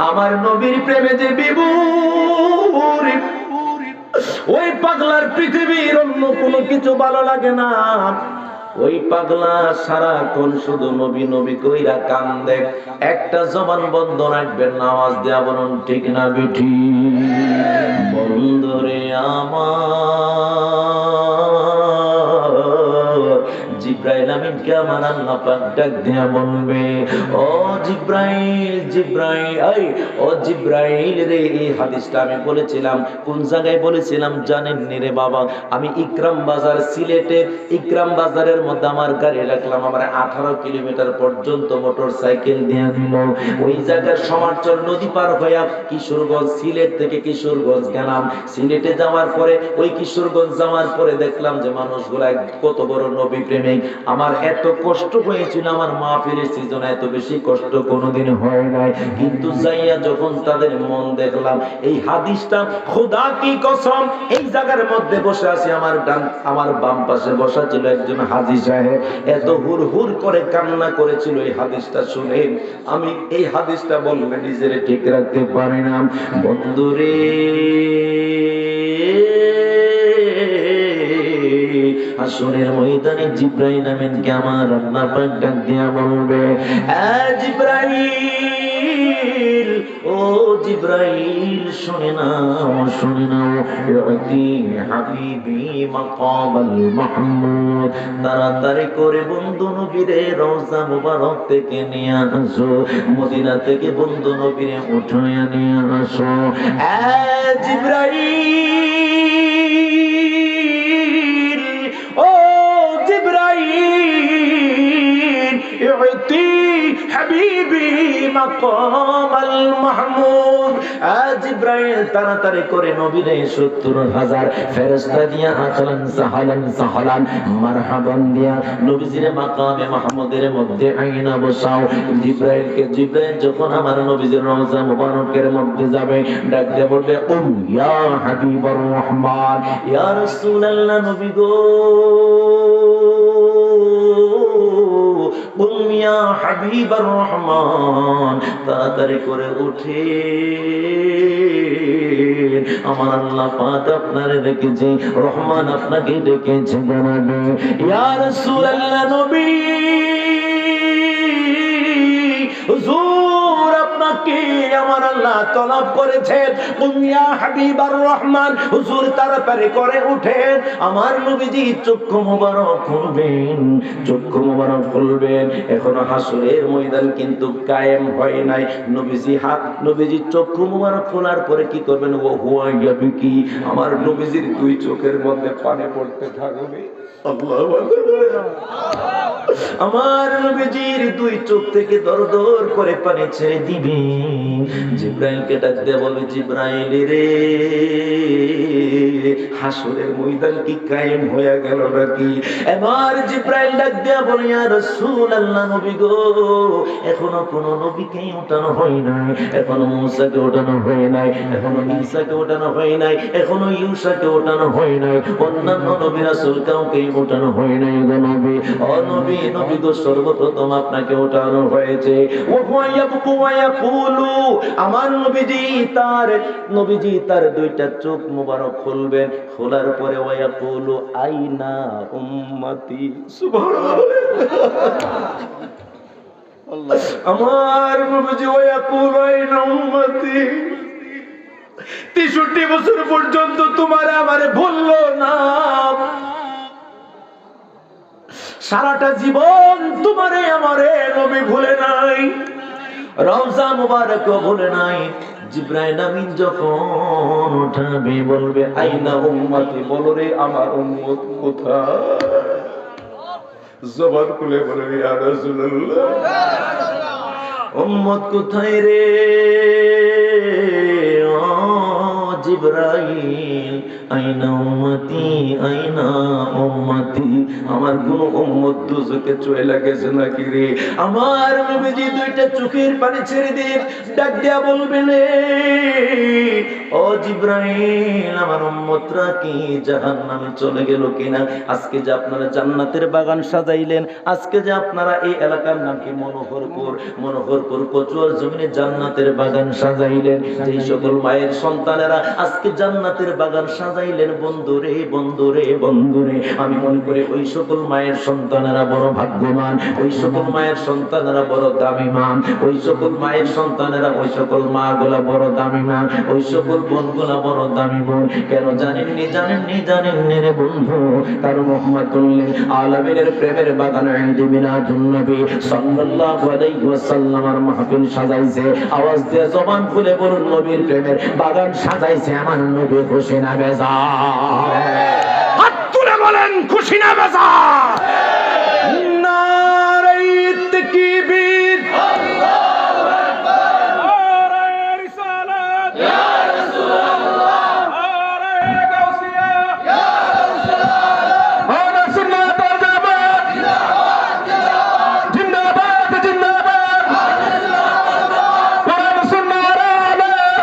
A: আমার নবীর প্রেমে যে বিভোর, ওই পাগলার পৃথিবীর অন্য কোনো কিছু ভালো লাগে না। ওই পাগলা সারাক্ষণ শুধু নবী নবী কইরা কান্দে, একটা জবান বন্ধ রাখবেন না। আওয়াজ দেয়া বলুন ঠিক না বেটি? বন্ধুরে আমার জিব্রাইল আমিনকে আমার আল্লাহ পাক ডাক দিয়া বলবে, ও জিব্রাইল, জিব্রাইল, এই ও জিব্রাইল রে। এই হাদিসটা আমি বলেছিলাম, কোন জায়গায় বলেছিলাম জানেন নি রে বাবা? আমি ইকরাম বাজার, সিলেটে ইকরাম বাজারের মধ্যে আমার গাড়ি রাখলাম, আমার 18 কিলোমিটার পর্যন্ত মোটর সাইকেল দিয়ে দিল। ওই জায়গার সমারচর নদী পার হইয়া কিশোরগঞ্জ, সিলেট থেকে কিশোরগঞ্জ গেলাম। সিলেটে যাওয়ার পরে ওই কিশোরগঞ্জ যাওয়ার পরে দেখলাম যে মানুষগুলা কত বড় নবী প্রেমিক। আমার এত কষ্ট হয়েছিল, আমার মাহফিলের সিজনে এত বেশি কষ্ট কোনোদিন হয় নাই। কিন্তু যাইয়া যখন তাদের মন দেখলাম, এই হাদিসটা খোদা কি কসম, এই জায়গার মধ্যে বসে আছি, আমার বাম পাশে বসা ছিল একজন হাজী সাহেব, এত হুর হুর করে কান্না করেছিল এই হাদিসটা শুনে। আমি এই হাদিসটা বললে নিজের ঠিক রাখতে পারি না। বন্ধুরে হাসরের ময়দানে জিব্রাইল আমিনকে আমার আল্লাহ পাক ডাক দিয়া বলবে, এ জিব্রাইল, জিব্রাইল, ও জিব্রাইল শুনে নাও, শুনে নাও, ইউতি হাবিবি মাকামাল মাহমুদ, তাড়াতাড়ি করে বন্ধু নবীরে রওজা মুবারক থেকে নিয়ে আসো, মদিনা থেকে বন্ধু নবীরে উঠাইয়া নিয়ে আসো। জিব্রাইল, ও জিব্রাইল, ইউতি হাবিবি মাকামাল মাহমুদ। জিব্রাইল তাড়াতাড়ি করে নবীরে ৭০,০০০ ফেরেশতা দিয়া আহলান সাহলান সাহলান মারহাবান দিয়া নবীজিরে মাকামে মাহমুদের মধ্যে আইনা বসাও। জিব্রাইল যখন আমার নবীজির রওজা মুবারকের মধ্যে যাবে, ডাক দিয়ে বলবে, ইয়া হাবিবুর রহমান, ইয়া রাসূলুল্লাহ, নবী গো, ইয়া হাবিবুর রহমান, তাড়াতাড়ি করে উঠে, আমার আল্লাহ পাক আপনারে ডেকেছে, রহমান আপনাকে ডেকেছে, জানাবে ইয়া রাসূলুল্লাহ, নবী হুজুর আপনাকে আমার আল্লাহ তলব করেছেন, ইয়া হাবিবুর রহমান, হুজুর তাড়াতাড়ি করে উঠেন। আমার নবীজি চক্ষু মোবারক খুলবেন, চক্ষু মোবারক খুলবেন। এখনো হাসরের ময়দান কিন্তু কায়েম হয় নাই। নবীজি চক্ষু মোবারক খোলার পরে কি করবেন? ও হুয়া ইয়াবকি, আমার নবীজির দুই চোখের মধ্যে পানি পড়তে থাকবে। আল্লাহু আকবার। আমার নবীজির দুই চোখ থেকে দর দর করে পানি ছেড়ে দিবে। জিব্রাইলকে ডাক দিয়ে বলবে, জিব্রাইল রে, হাসরের ময়দান কি কায়েম হয়ে গেল নাকি? এবার জিব্রাইল ডাক দিয়ে বলে, ইয়া রাসূলুল্লাহ, নবী গো, এখনো কোন নবীকে ওঠানো হয় নাই, এখনো মুসাকে ওঠানো হয় নাই, এখনো ঈসাকে ওঠানো হয় নাই, এখনো ইউসাকে ওঠানো হয় নাই, অন্যান্য নবী রাসূল কাউকে ওঠানো হয় নাই গো নবী। ও নবী, নবী গো, সর্বপ্রথম আপনাকে ওঠানো হয়েছে। ও হুয়ায়াবকু ওয়া ইয়াকুলু, আমার নবীজি তার দুইটা চোখ মোবারক খুলবেন, খোলার পরে ওয়া ইয়াকুলু আইনা উম্মতি। সুবহানাল্লাহ। আমার নবীজি ওয়া ইয়াকুলু আইনা উম্মতি, ৬৩ বছর পর্যন্ত তোমার আমারে ভুললো না, সারাটা জীবন তোমারে আমারে নবী ভুলে নাই, রওজা মুবারক ভুলে নাই। জিব্রাইল আমিন যখন উঠাবে বলবে, আইনা উম্মতি, বলো রে আমার উম্মত কোথায়? জবান খুলে বলে, ইয়া রাসূলুল্লাহ, উম্মত কোথায় রে? জিব্রাইল, আইনা উম্মতি, আইনা উম্মতি, আমার কোন উম্মত দুজকে চলে গেছে নাকি রে? আমার নবীজি দুইটা চোখের পানি ছেড়ে দিয়ে ডাক দিয়া বলবেন, ও জিব্রাইল, আমার উম্মতরা কি জাহান্নামে চলে গেল কিনা? আজকে যে আপনারা জান্নাতের বাগান সাজাইলেন, আজকে যে আপনারা এই এলাকার নাম কি মনোহরপুর কচুয়ার জমিনে জান্নাতের বাগান সাজাইলেন, যেই সকল মায়ের সন্তানেরা আজকে জান্নাতের বাগান সাজাইলেন, বন্ধুরে বন্ধুরে বন্ধুরে, আমি মনে করি ওই সকল মায়ের সন্তানেরা বড় ভাগ্যবান, ওই সকল মায়ের সন্তানেরা বড় দামি মান, ওই সকল মায়ের সন্তানেরা, ওই সকল মা গুলা বড় দামি মান, ওই সকল বোন গুলা বড় দামি বোন। কেন জানেননি রে বন্ধু, তার মুহাম্মাদুল আলামিনের প্রেমের বাগান ঈদ মিলাদুন নবী সাল্লাল্লাহু আলাইহি ওয়াসাল্লামের মাহফিল সাজাইছে। আওয়াজ দিয়ে জবান খুলে বলুন, নবীর প্রেমের বাগান সাজাইছে আমার নবী, খুশি না বেজার? হাত তুলে বলেন, খুশি না বেজার? নারে তাকবীর, আল্লাহু আকবার, নারে রিসালাত, ইয়া রাসূলুল্লাহ, নারে গাউসিয়া, ইয়া রাসূলুল্লাহ, ওয়া সুন্নাত ওয়াল জামাত, জিন্দাবাদ জিন্দাবাদ জিন্দাবাদ, আহলে সুন্নাত ওয়াল জামাত,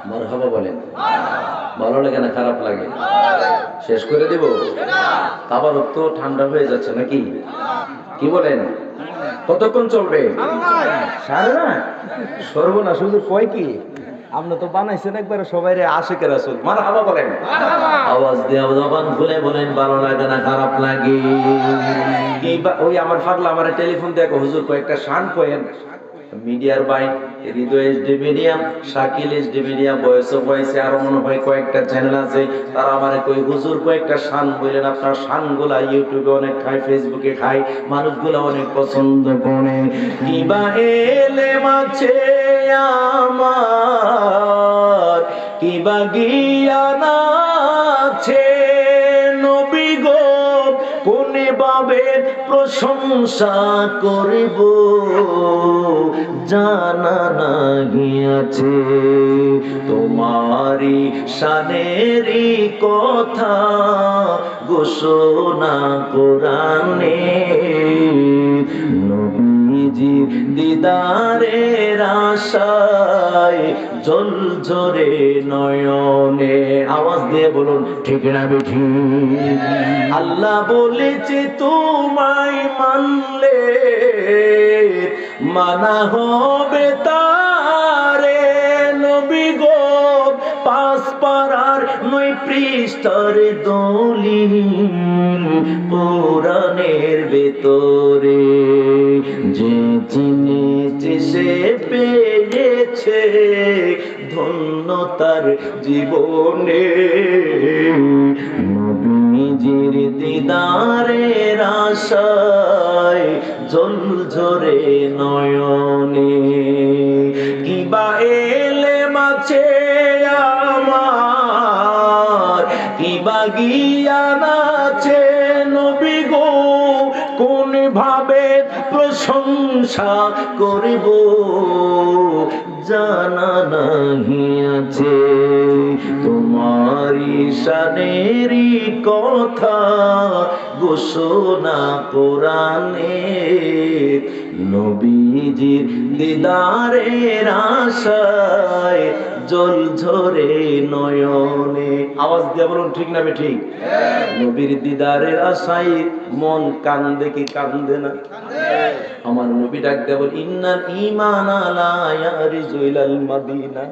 A: মারহাবা বলেন। ভালো লাগে না খারাপ লাগে? শেষ করে দেব? আবার তো ঠান্ডা হয়ে যাচ্ছে নাকি? কি বলেন? কতক্ষণ চলবে? সাড়ে না সর্বনাশ হুজুর কয় কি? আপনি তো বানাইছেন একবার সবাই আশিকের রাসূল মারহাবা বলেন, আওয়াজ দিয়ে জবান খুলে বলেন ভালো লাগে না খারাপ লাগে? ওই আমার পাগলা আমার টেলিফোন দিয়ে হুজুর কয়েকটা শান কয়েন মিডিয়ার ভাই Hriday SD media, Shakil SD media, voice of ভয়েসে আরো মনে হয় কয়েকটা চ্যানেল আছে, তারা আমারে কই হুজুর কয়েকটা শান বললেন, আপনার শানগুলা ইউটিউবে অনেক খায়, ফেসবুকে খায়, মানুষগুলা অনেক পছন্দ করে। কিবা এলেম আছে আমার, কিবা জ্ঞান আছে নবী গো, কোনে ভাবে প্রশংসা করিব জানা নাহি আছে। তোমারি শানেরই কথা ঘোষণা কোরআনে, নবীজির দিদারের আশায় জল ঝরে নয়নে। আওয়াজ দিয়ে বলুন ঠিক না বেঠি? আল্লাহ বলেছে তোমায় মানলে মানা হবে তারে নবী গো, পাঁচ পারার 9 পৃষ্ঠার দলিল পুরাণের ভেতরে, যে চিনেছে সে পেয়েছে ধন্য তার জীবনে, নবীজির দিদারের আশায় জল ঝরে নয়নে। কিবা এলেম আছে আমার, কিবা জ্ঞান আছে নবী গো, কোন ভাবে প্রশংসা করিব জানা নাহি আছে। তোমারি শানেরই কথা ঘোষণা কোরআনে, নবীজির দিদারের আশায় জল ঝরে নয়নে। আওয়াজ দিয়ে বলুন ঠিক না ঠিক? নবীর দিদারের আশায় মন কান্দে কি কান্দে না? আমার নবী ডাক দেব ইন্নাল ঈমানা লা ইয়ারিজু ইলাল মাদিনা,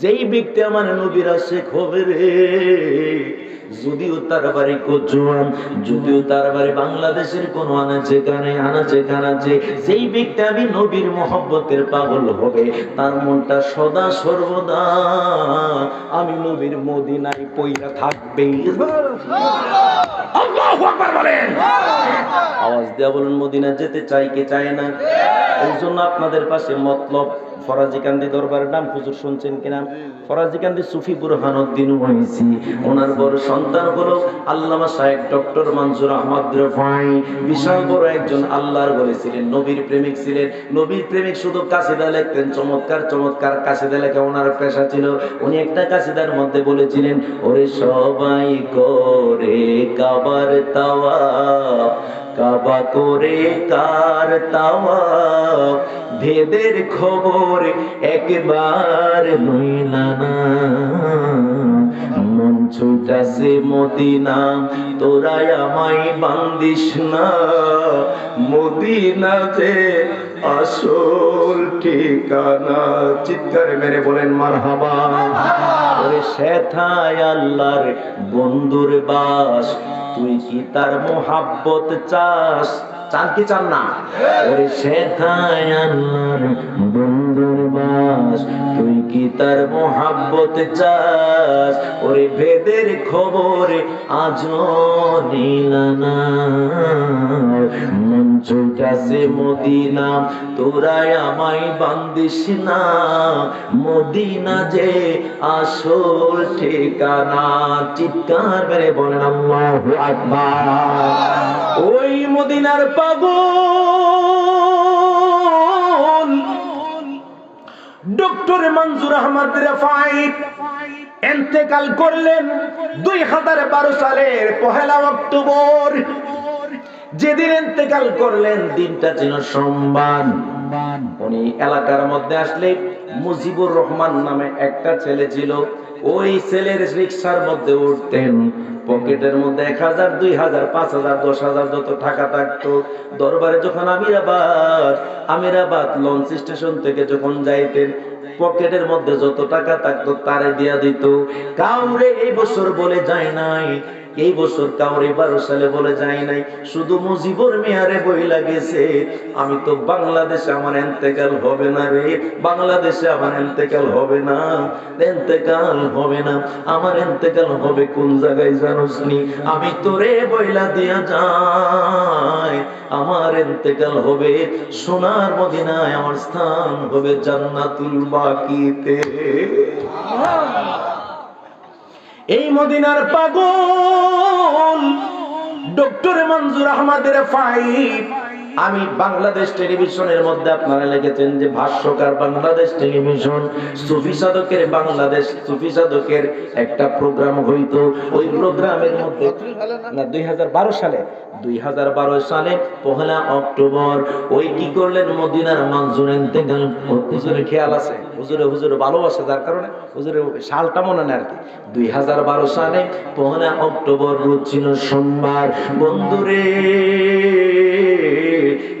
A: যেই ব্যক্তি আমার নবীর আশিক হবে রে, যদিও তার বাড়ি কোচুয়ান, যদিও তার বাড়ি বাংলাদেশের কোন আনাচে কানাচে, যেই ব্যক্তি আমি নবীর মহব্বতের পাগল হবে, তার মনটা সদা সর্বদা আমি নবীর মদিনায় পইরা থাকবে। আল্লাহু আকবার বলেন। আওয়াজ দিয়ে বলুন মদিনা যেতে চাই কে চায় না? এই জন্য আপনাদের পাশে মতলব ফরাজি কান্দি দরবারের নাম হুজুর শুনছেন কিনা? ফরাজি কান্দি সুফি বুরহানুদ্দিন ওয়াইসি, ওনার বড় সন্তান হলো আল্লামা শায়েখ ডক্টর মনসুর আহমদ রফাই, বিশাল বড় একজন আল্লাহর ওলি ছিলেন, নবীর প্রেমিক ছিলেন। নবীর প্রেমিক শুধু কাসিদা লিখতেন, চমৎকার চমৎকার কাসিদা লেখা ওনার পেশা ছিল। উনি একটা কাসিদার মধ্যে বলেছিলেন, ওরে সবাই করে কাবার তাওয়াফ, কাবা করে কার তাওয়াফ, ভেদের খবর একবার লইলা না, মন ছুটাছে মদিনা তোরাই আমায় বান্দিস না, মদিনা যে আসল ঠিকানা। চিৎকার মেরে বলেন মারহাবা। ওরে সেথায় আল্লাহর বন্ধুর বাস, তুই কি তার মোহাব্বত চাস? চান কি চান না? ওরে সেথায় আল্লাহর বন্ধুর বাস, তুই কি তার মোহাব্বত চাস? ওরে ভেদের খবর আজও নিলা না, মন ছুটাছে মদিনা তোরাই আমায় বান্দিস না, মদিনা যে আসল ঠিকানা। চিৎকার মেরে বলেন আল্লাহু আকবার। ওই মদিনার পাগল ডক্টর মনসুর আহমদ রফাই ইন্তেকাল করলেন 2012 সালের 1 অক্টোবর। যেদিন ইন্তেকাল করলেন দিনটা ছিল সোমবার। উনি এলাকার মধ্যে আসলে মুজিবুর রহমান নামে একটা ছেলে ছিল, ওই ছেলের রিক্সার মধ্যে উঠতেন, পকেটের মধ্যে 1000, 2000, 5000, 10,000 যত টাকা থাকতো, দরবারে যখন আমিরাবাদ লঞ্চ স্টেশন থেকে যখন যাইতেন, পকেটের মধ্যে যত টাকা থাকতো তারে দিয়া দিত। কাউরে এই বছর বলে যায় নাই, এই বছর কাউরে 12 সালে বলে যায় নাই, শুধু মুজিবুর মিয়ারে বইলা গেছে, আমি তো বাংলাদেশে আমার ইন্তেকাল হবে না রে, বাংলাদেশে আমার ইন্তেকাল হবে না, ইন্তেকাল হবে না, আমার ইন্তেকাল হবে কোন জায়গায় জানোস নি? আমি তোরে বইলা দিয়া যাই, আমার ইন্তেকাল হবে সোনার মদিনায়, আমার স্থান হবে জান্নাতুল বাকিতে। এই মদিনার পাগল ডক্টর মঞ্জুর আহমদের ফাইভ, আমি বাংলাদেশ টেলিভিশনের মধ্যে আপনারা লিখেছেন যে ভাষ্যকার বাংলাদেশ টেলিভিশন, সুফি সাধকের বাংলাদেশ সুফি সাধকের একটা প্রোগ্রাম হইতো, ওই প্রোগ্রামের মধ্যে না 2012 সালে 1 অক্টোবর ওই কি করলেন, মদিনার মঞ্জুর ইন্তেকাল, হুজুরের খেয়াল আছে, হুজুরে ভালোবাসে, যার কারণে হুজুরের সালটা মনে নেই আর কি। 2012 সালে 1 অক্টোবর রোজ ছিল সোমবার। বন্ধুরে,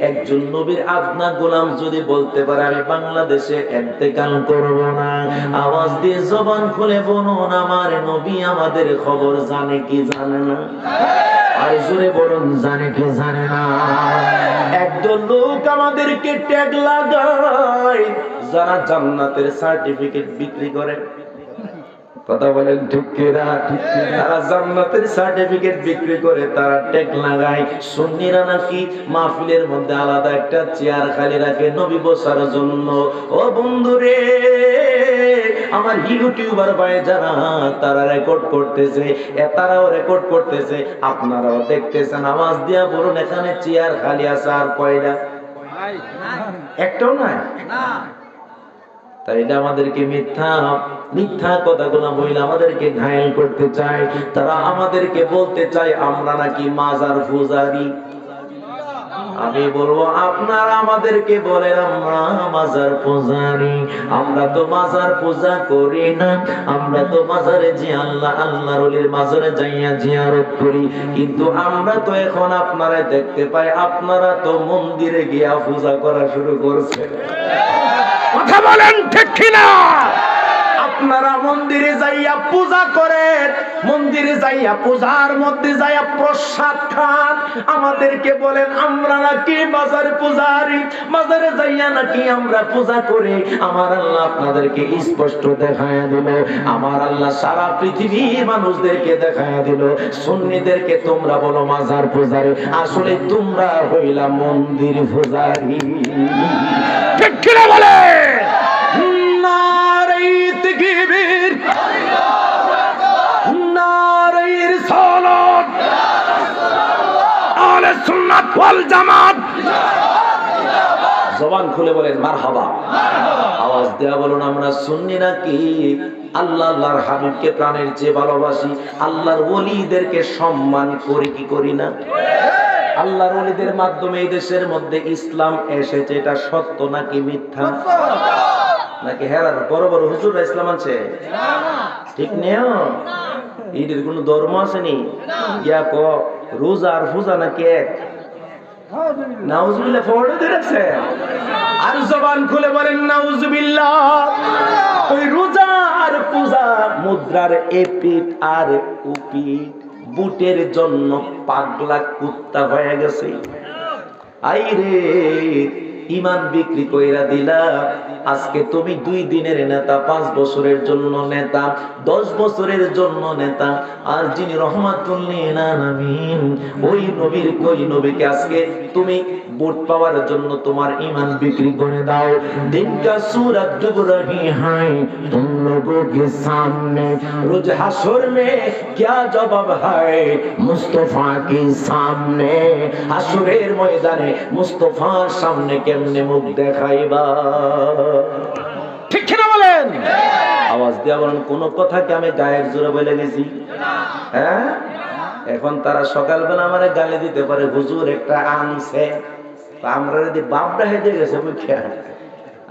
A: একজন নবীর আদনা গোলাম যদি বলতে পারে আমি বাংলাদেশে ইন্তেকাল করব না, আওয়াজ দিয়ে জবান খুলে বলুন আমার নবী আমাদের খবর জানে কি জানে না? আর জোরে বলুন জানে কি জানে না? একদল লোক আমাদেরকে ট্যাগ লাগায় যারা জান্নাতের সার্টিফিকেট বিক্রি করে, কথা বলেন ঠিক কিনা? তারা জান্নাতের সার্টিফিকেট বিক্রি করে, তারা ট্যাগ লাগায় সুন্নিরা নাকি মাহফিলের মধ্যে আলাদা একটা চেয়ার খালি রাখে নবী বসার জন্য। ও বন্ধুরে, আমার ইউটিউবার ভাই যারা তারা রেকর্ড করতেছে, তারাও রেকর্ড করতেছে, আপনারাও দেখতেছেন, আওয়াজ দিয়া বলুন এখানে চেয়ার খালি আছে আর কয়টা? একটাও নাই। তাইলে আমাদেরকে মিথ্যা কথাগুলো বলে আমাদেরকে ঘায়েল করতে চায়। তারা আমাদেরকে বলতে চায় আমরা নাকি মাজার পূজারি। আমি বলবো আপনারা আমাদেরকে বলেন আমরা মাজার পূজারি, আমরা তো মাজার পূজা করি না, আমরা তো মাজারে যে আল্লাহর ওলির মাজারে যাইয়া জিয়ারত করি, কিন্তু আমরা তো এখন আপনারা দেখতে পাই আপনারা তো মন্দিরে গিয়া পূজা করা শুরু করছেন। কথা বলেন ঠিক কিনা? আপনারা মন্দিরে যাইয়া পূজা করেন, মন্দিরে যাইয়া পূজার মধ্যে যাইয়া প্রসাদ খান, আমাদেরকে বলেন আমরা নাকি বাজার পূজারি, বাজারে যাইয়া নাকি আমরা পূজা করি। আমার আল্লাহ আপনাদেরকে স্পষ্ট দেখায়া দিল, আমার আল্লাহ সারা পৃথিবীর মানুষদেরকে দেখায়া দিল, সুন্নিদেরকে তোমরা বলো মাজার পূজারি, আসলে তোমরা হইলা মন্দির পূজারি। ঠিক কিনা বলে? জবান খুলে বলেন মারহাবা, আওয়াজ দেয়া বলুন আমরা সুন্নি নাকি আল্লাহর হাবিবকে প্রাণের চেয়ে ভালোবাসি, আল্লাহর ওলিদেরকে সম্মান করি কি করি না? আল্লাহর ওলিদের মাধ্যমে এই দেশের মধ্যে ইসলাম এসেছে, এটা সত্য নাকি মিথ্যা? নাকি হেরার বড় বড় হুজুররা ইসলাম আনছে? ঠিক নেও, ঈদের কোন ধর্ম আসেনি? ইয়া ক রোজা আর পূজা নাকি এক? নাউজুবিল্লাহ ফটো দিয়ে রাখছে। আর জবান খুলে বলেন নাউজুবিল্লাহ। ওই রোজা আর পূজা মুদ্রার এপিট আর উপিট, বুটের জন্য পাগলা কুত্তা হয়ে গেছে। আইরে ইমান বিক্রি কইরা দিলা, আজকে তুমি 2 দিনের নেতা, 5 বছরের জন্য নেতা, 10 বছরের জন্য নেতা, আর যিনি রহমাতুল লিল আলামিন ওই নবীর কই নবীকে আজকে তুমি ভোট পাওয়ার জন্য তোমার ইমান বিক্রি করে দাও। দিন কা सूरत डूब रही है तुम लोगों के सामने, रोज हशर में क्या जवाब है मुस्तफा के सामने, হাসরের ময়দানে মুস্তাফার সামনে কেমনে মুখ দেখাইবা? ঠিক কি না বলেন? আওয়াজ দিয়া বলেন কোন কথা কি আমি গায়ের জোরে বলে গেছি? হ্যাঁ, এখন তারা সকালবেলা আমারে গালি দিতে পারে, হুজুর একটা আনছে, আমরা যদি বাপটা হেঁটে গেছে মুখে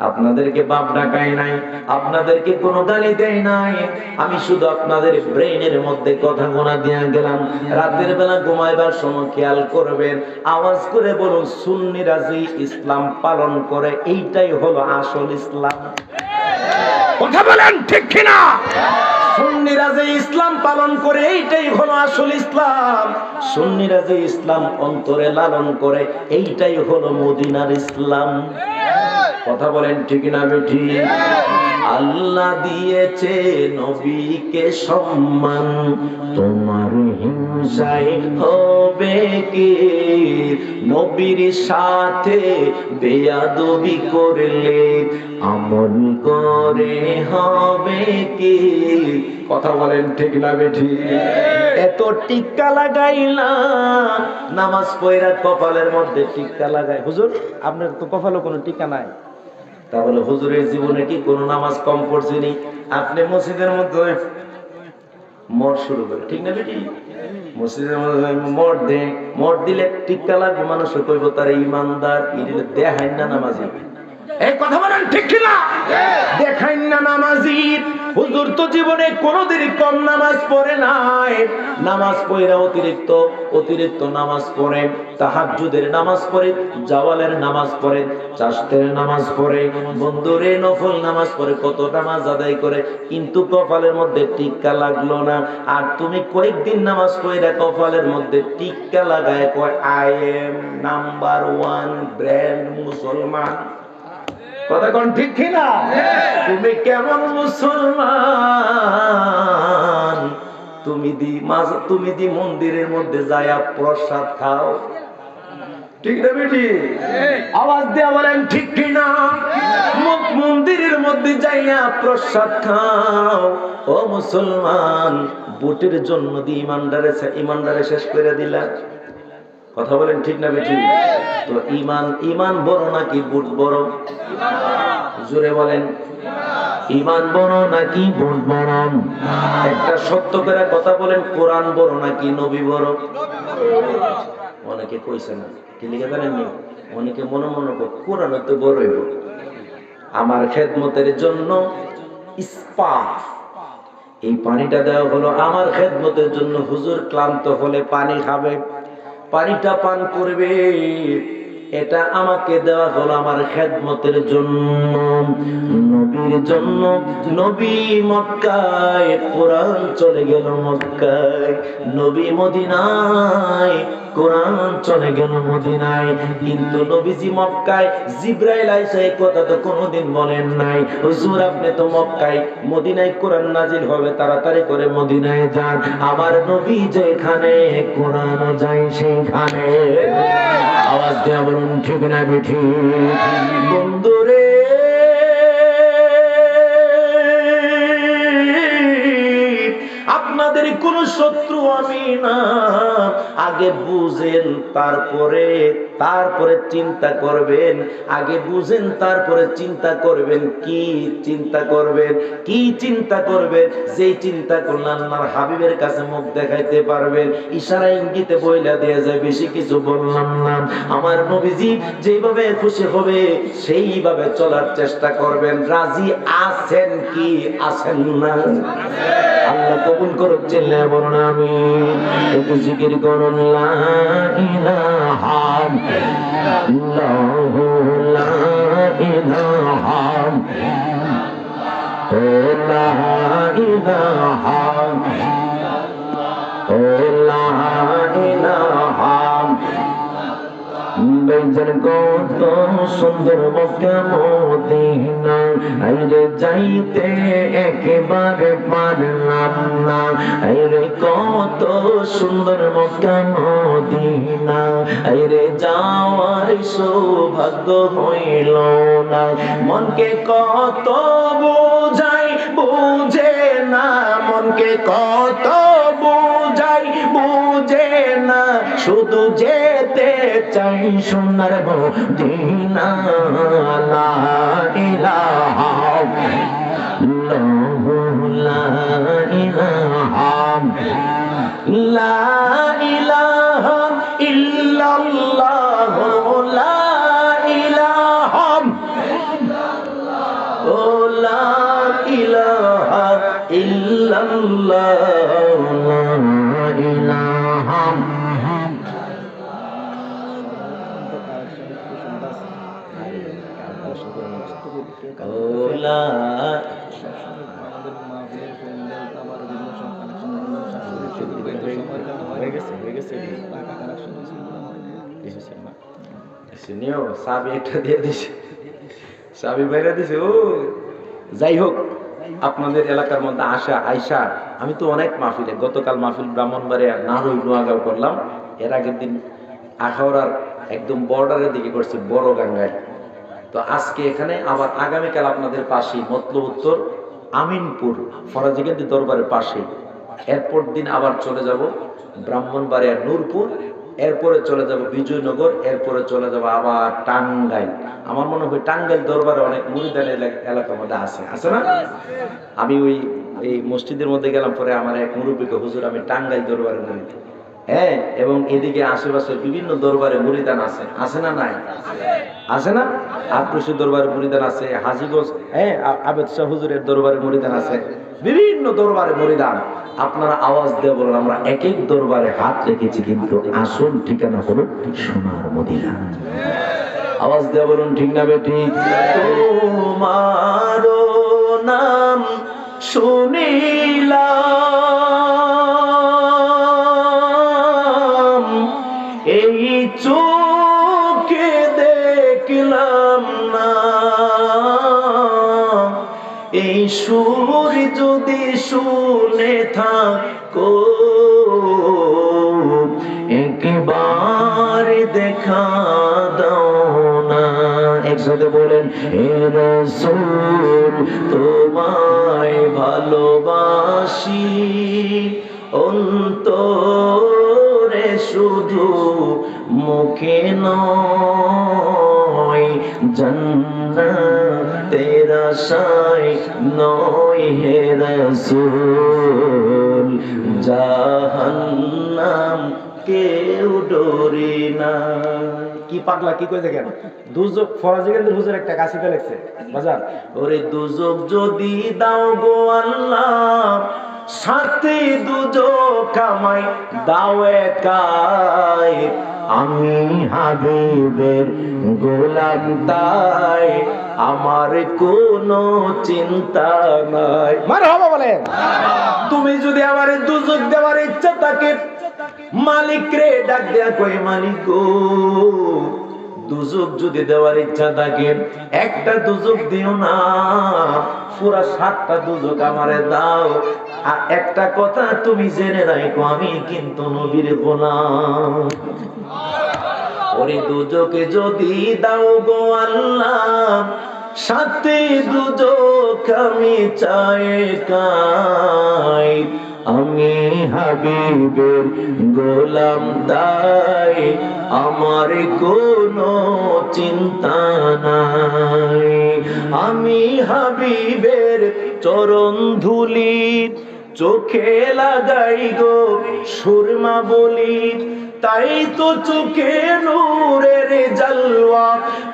A: আপনাদেরকে বাপ ডাকাই নাই, আপনাদেরকে কোনো গালি দেয় নাই, আমি শুধু আপনাদের ব্রেনের মধ্যে কথা গোনা দিয়ে গেলাম। রাতের বেলা ঘুমাইবার সময় খেয়াল করবেন, আওয়াজ করে বলুন, সুন্নিরা যে ইসলাম পালন করে এইটাই হলো আসল ইসলাম। কথা বলেন ঠিক কিনা? সুন্নিরা যে ইসলাম পালন করে এইটাই হলো আসল ইসলাম। সুন্নিরা যে ইসলাম অন্তরে লালন করে এইটাই হলো মদিনার ইসলাম। কথা বলেন ঠিক না বেঠি? আল্লাহ দিয়েছে নবীকে সম্মান, তোমার হিংসায় হবে কি? নবীর সাথে বেয়াদবি করলে আমল করে হবে কি? কথা বলেন ঠিক না বেঠি? এত টিক্কা লাগাইলাম, নামাজ পড়া কপালের মধ্যে টিক্কা লাগাই। হুজুর আপনার তো কপালে কোনো টিক্কা নাই, তাহলে হুজুরের জীবনে কি কোনো নামাজ কম পড়ছেনি? আপনি মসজিদের মধ্যে মদ শুরু করে, ঠিক না বেটি? মসজিদের মধ্যে মদ দেয়, মদ দিলে টিক্কা লাগবে, মানুষ কইব তার ইমানদার, দেখাই না নামাজি। এই কথা বলেন ঠিক কিনা? দেখাই না নামাজি। হুজুর তো জীবনে কোনোদিনই কম নামাজ পড়ে নাই। নামাজ পড়া অতিরিক্ত নামাজ পড়ে, তাহাজ্জুদের নামাজ পড়ে, জাওয়ালের নামাজ পড়ে, চাশতের নামাজ পড়ে, বন্ধুরে নফল নামাজ পড়ে, কত নামাজ আদায় করে, কিন্তু কপালের মধ্যে টিক্কা লাগলো না। আর তুমি কয়েকদিন নামাজ পড়ে কপালের মধ্যে টিক্কা লাগায় কয় আই এম নাম্বার 1 ব্র্যান্ড মুসলমান। কথা কোন ঠিক কিনা? তুমি কেমন মুসলমান? তুমি দি মন্দিরের মধ্যে যায়া প্রসাদ খাও, ঠিক না বেটি? আওয়াজ দিয়ে বলেন ঠিক কিনা? মন্দিরের মধ্যে যাইয়া প্রসাদ খাও। ও মুসলমান, বুটের জন্য দিয়ে ইমানদারে শেষ করে দিলা। কথা বলেন ঠিক না বেটি? তো ইমান বড় নাকি বুট বড়? জোরে বলেন, ইমান বড় নাকি বুট বড়? একটা সত্য করে কথা বলেন, কোরআন বড় নাকি নবী বড়? অনেকে কইছে না, কি লিখে জানেননি? অনেকে মনে মনে কোরআন তো বড়ই বড়। আমার খেদমতের জন্য ইস্পাত, এই পানিটা দেওয়া হলো আমার খেদমতের জন্য। হুজুর ক্লান্ত হলে পানি খাবে, পানিটা পান করবে, এটা আমাকে দেওয়া হলো আমার খেদমতের জন্য, নবীর জন্য। নবী মক্কায়, কোরআন চলে গেল মক্কায়। নবী মদিনায়, কোরআন চলে গেল মদিনায়। কিন্তু নবীজি মক্কায়, জিবরাইল আইসা এই কথা তো কোনোদিন বলেন নাই, হুজুর আপনি তো মক্কায়, মদিনায় কোরআন নাজিল হবে, তাড়াতাড়ি করে মদিনায় যান। আমার নবী যেখানে, কোরআন যায় সেখানে। আওয়াজ দেয়া বলুন ঠিক না বেঠি? বন্ধুরে, আপনাদের কোন শত্রু আমি না। আগে বুঝেন, তারপরে চিন্তা করবেন। আগে বুঝেন, তারপরে চিন্তা করবেন। কি চিন্তা করবেন? যেই চিন্তা করলে আল্লাহর হাবিবের কাছে মুখ দেখাইতে পারবেন। ইশারা ইঙ্গিতে বইলা দিয়ে যায়, বেশি কিছু বললাম না। আমার নবীজি যেভাবে খুশি হবে সেইভাবে চলার চেষ্টা করবেন। রাজি আছেন কি আছেন না? আল্লাহ কবুল করুক, চিল্লা বলুন আমিন। একটু জিকির করুন, লা ইলাহা ইল্লাল্লাহু, লা ইলাহা ইল্লাল্লাহু, লা ইলাহা ইল্লাল্লাহু। বেজন কত সুন্দর মক্কা মদিনা, আইরে যাইতে একেবারে পারলাম না। আইরে কত সুন্দর মক্কা মদিনা, আইরে যাওয়ার সৌভাগ্য হইল না। মনকে কত বোঝাই বুঝে না, মনকে কত বোঝাই বুঝে না, শুধু যেতে চাই সোনার মদিনা। লা ইলাহা ইল্লাল্লাহু, লা ইলাহা ইল্লাল্লাহু, লা ইলাহা
B: হয়ে গেছে টাকা কালেকশন হয়েছে না
A: নিও চাবি একটা দিয়ে দিছে, চাবি বাইরে দিছে। ও যাই হোক, আপনাদের এলাকার মধ্যে আয়সা আমি তো অনেক মাহফিলে, গতকাল মাহফিল ব্রাহ্মণবাড়িয়া নারুই নোয়াগাঁও করলাম, এর আগের দিন আখাউড়ার একদম বর্ডারের দিকে করছি বড় গাঙ্গায়। তো আজকে এখানে আবার আগামীকাল আপনাদের পাশেই মতলব উত্তর আমিনপুর ফরাজিগঞ্জ দরবারের পাশে, এরপর দিন আবার চলে যাব ব্রাহ্মণবাড়িয়া নূরপুর, এরপরে চলে যাব বিজয়নগর, এরপরে চলে যাব আবার টাঙ্গাইল। আমার মনে হয় টাঙ্গাইল দরবারে অনেক মুরিদান এলাকার মধ্যে আছে না? আমি ওই এই মসজিদের মধ্যে গেলাম, পরে আমার এক মুরব্বীকে, হুজুর আমি টাঙ্গাইল দরবারে মুরিদ, হ্যাঁ, এবং এদিকে আশেপাশে বিভিন্ন দরবারে মুরিদান আছে না? নাই আছে না? আটরশি দরবারে মুরিদান আছে, হাজীগঞ্জ, হ্যাঁ, আবেদ শাহ হুজুরের দরবারে মুরিদান আছে, বিভিন্ন দরবারে মুরিদান। আপনারা আওয়াজ দিয়ে বলুন, আমরা এক এক দরবারে হাত রেখেছি, কিন্তু আসল ঠিকানা হলো সোনার মদিনা। আওয়াজ দিয়ে বলুন, ঠিক না বেঠিক? তোমার নাম শুনিলাম, এই চোখে দেখলাম না, এই সুর যদি শুনে থাকো একবার দেখা দাও না। একসাথে বলেন, হে রাসূল তোমায় ভালোবাসি, অন্তরে শুধু মুখে নয়, জান্নাতের আশায় নয় হে রাসূল, জাহান্নাম কেউ ডরে না। কি পাগলা কি কই দেখেন, দুজক ফরাজিগঞ্জের হুজুর একটা কাসিদা লিখছে বাজার, ওরে দুজক যদি দাও গো আল্লাহ, সাথে দুজক আমায় দাও একাই, আমি হাবিবের গোলাম তাই আমার কোনো চিন্তা নাই। মারহাবা বলেন। তুমি যদি আমার দুজক দেওয়ার ইচ্ছা থাকে, মালিক রে ডাক দেয়া কই, মালিক গো, দুজক যদি দেওয়ার ইচ্ছা থাকে একটা দুজক দিও না, পুরা 7টা দুজক আমারে দাও। আর একটা কথা তুমি জেনে রাখো, আমি কিন্তু নবীর গোলাম। ওরে দুজকে যদি দাও গো আল্লাহ, সাথে দুজক আমি চাই কাই, আমি হাবিবের গোলাম তাই আমার কোনো চিন্তা নাই, আমি হাবিবের চরণ ধুলি চোখে লাগাই গো সুরমা বলি, তাই তো চোখে নূরের জালওয়া,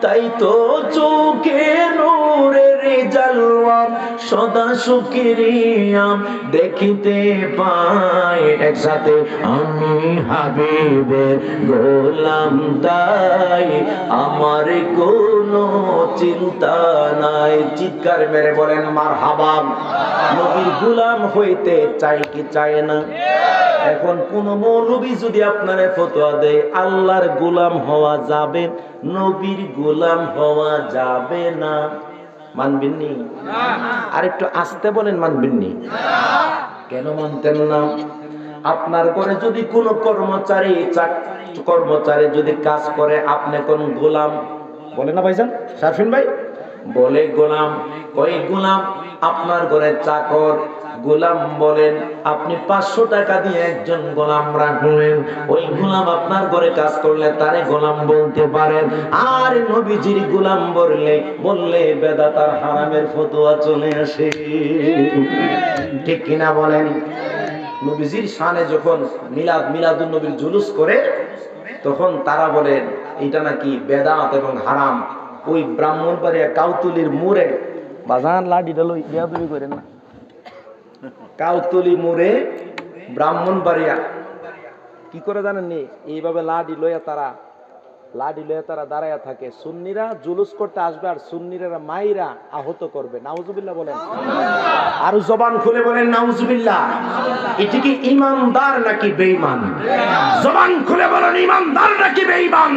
A: তাই তো চোখে নূরের জালওয়া, সদা শুকরিয়া দেখিতে পাই। একসাথে, আমি হাবিবের গোলাম তাই আমার কোনো চিন্তা নাই। চিৎকার মেরে বলেন মারহাবা। নবীর গোলাম হইতে চাই কি চায় না? এখন কোন মৌলবী যদি আপনারে ফতোয়া দেয় আল্লাহর গোলাম হওয়া যাবে, নবীর গোলাম হওয়া যাবে না, মানবেন নি? আর একটু আস্তে বলেন, মানবেন নি? কেন মানতেন না? আপনার ঘরে যদি কোন কর্মচারী যদি কাজ করে, আপনি কোন গোলাম বলে না ভাইজান, শারফিন ভাই বলে গোলাম, কই গোলাম আপনার ঘরে চাকর, গোলাম বলেন। আপনি 500 টাকা দিয়ে একজন গোলাম রাখলেন, ওই গোলাম আপনার ঘরে কাজ করলে তারে গোলাম বলতে পারেন। আর নবীজির গোলাম বললে বেদাতার হারামের ফতোয়া চলে আসে, ঠিক কিনা বলেন? নবীজির শানে যখন মিলাদুন নবীর জুলুস করে, তখন তারা বলেন এটা নাকি বেদাত এবং হারাম। ওই ব্রাহ্মণবাড়িয়া কাউতুলির মোড়ে, বাজান লাঠিটা লই বেয়াদবি করেন না, কাউতুলি মোড়ে ব্রাহ্মণবাড়িয়া কি করে জানেন নি, এইভাবে লাঠি লইয়া তারা
C: লাঠি লয়ে তারা দাঁড়ায়া থাকে, সুন্নিরা জুলুস করতে আসবে আর সুন্নিরা মাইরা আহত করবে। নাউজুবিল্লাহ বলেন।
A: আর জবান খুলে বলেন নাউজুবিল্লাহ। এটি কি ইমানদার নাকি বেঈমান? জবান খুলে বলেন ইমানদার নাকি বেঈমান?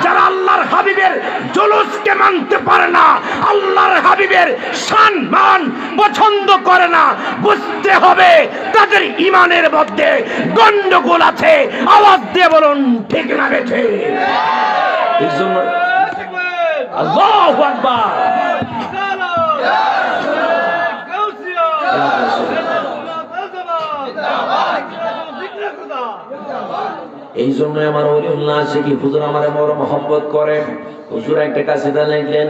A: যারা আল্লাহর হাবিবের জুলুসকে মানতে পারে না, আল্লাহর হাবিবের সম্মান পছন্দ করে না, বুঝতে হবে তাদের ইমানের মধ্যে গন্ডগোল আছে। আওয়াজ দিয়ে বলুন ঠিক না বেঠে? এই জন্য আল্লাহু আকবার। এই জন্য আমার ওলিউল্লাহ আছে কি হুজুর আমার বড় মহব্বত করে। হুজুর একটা কাসিদা লিখলেন,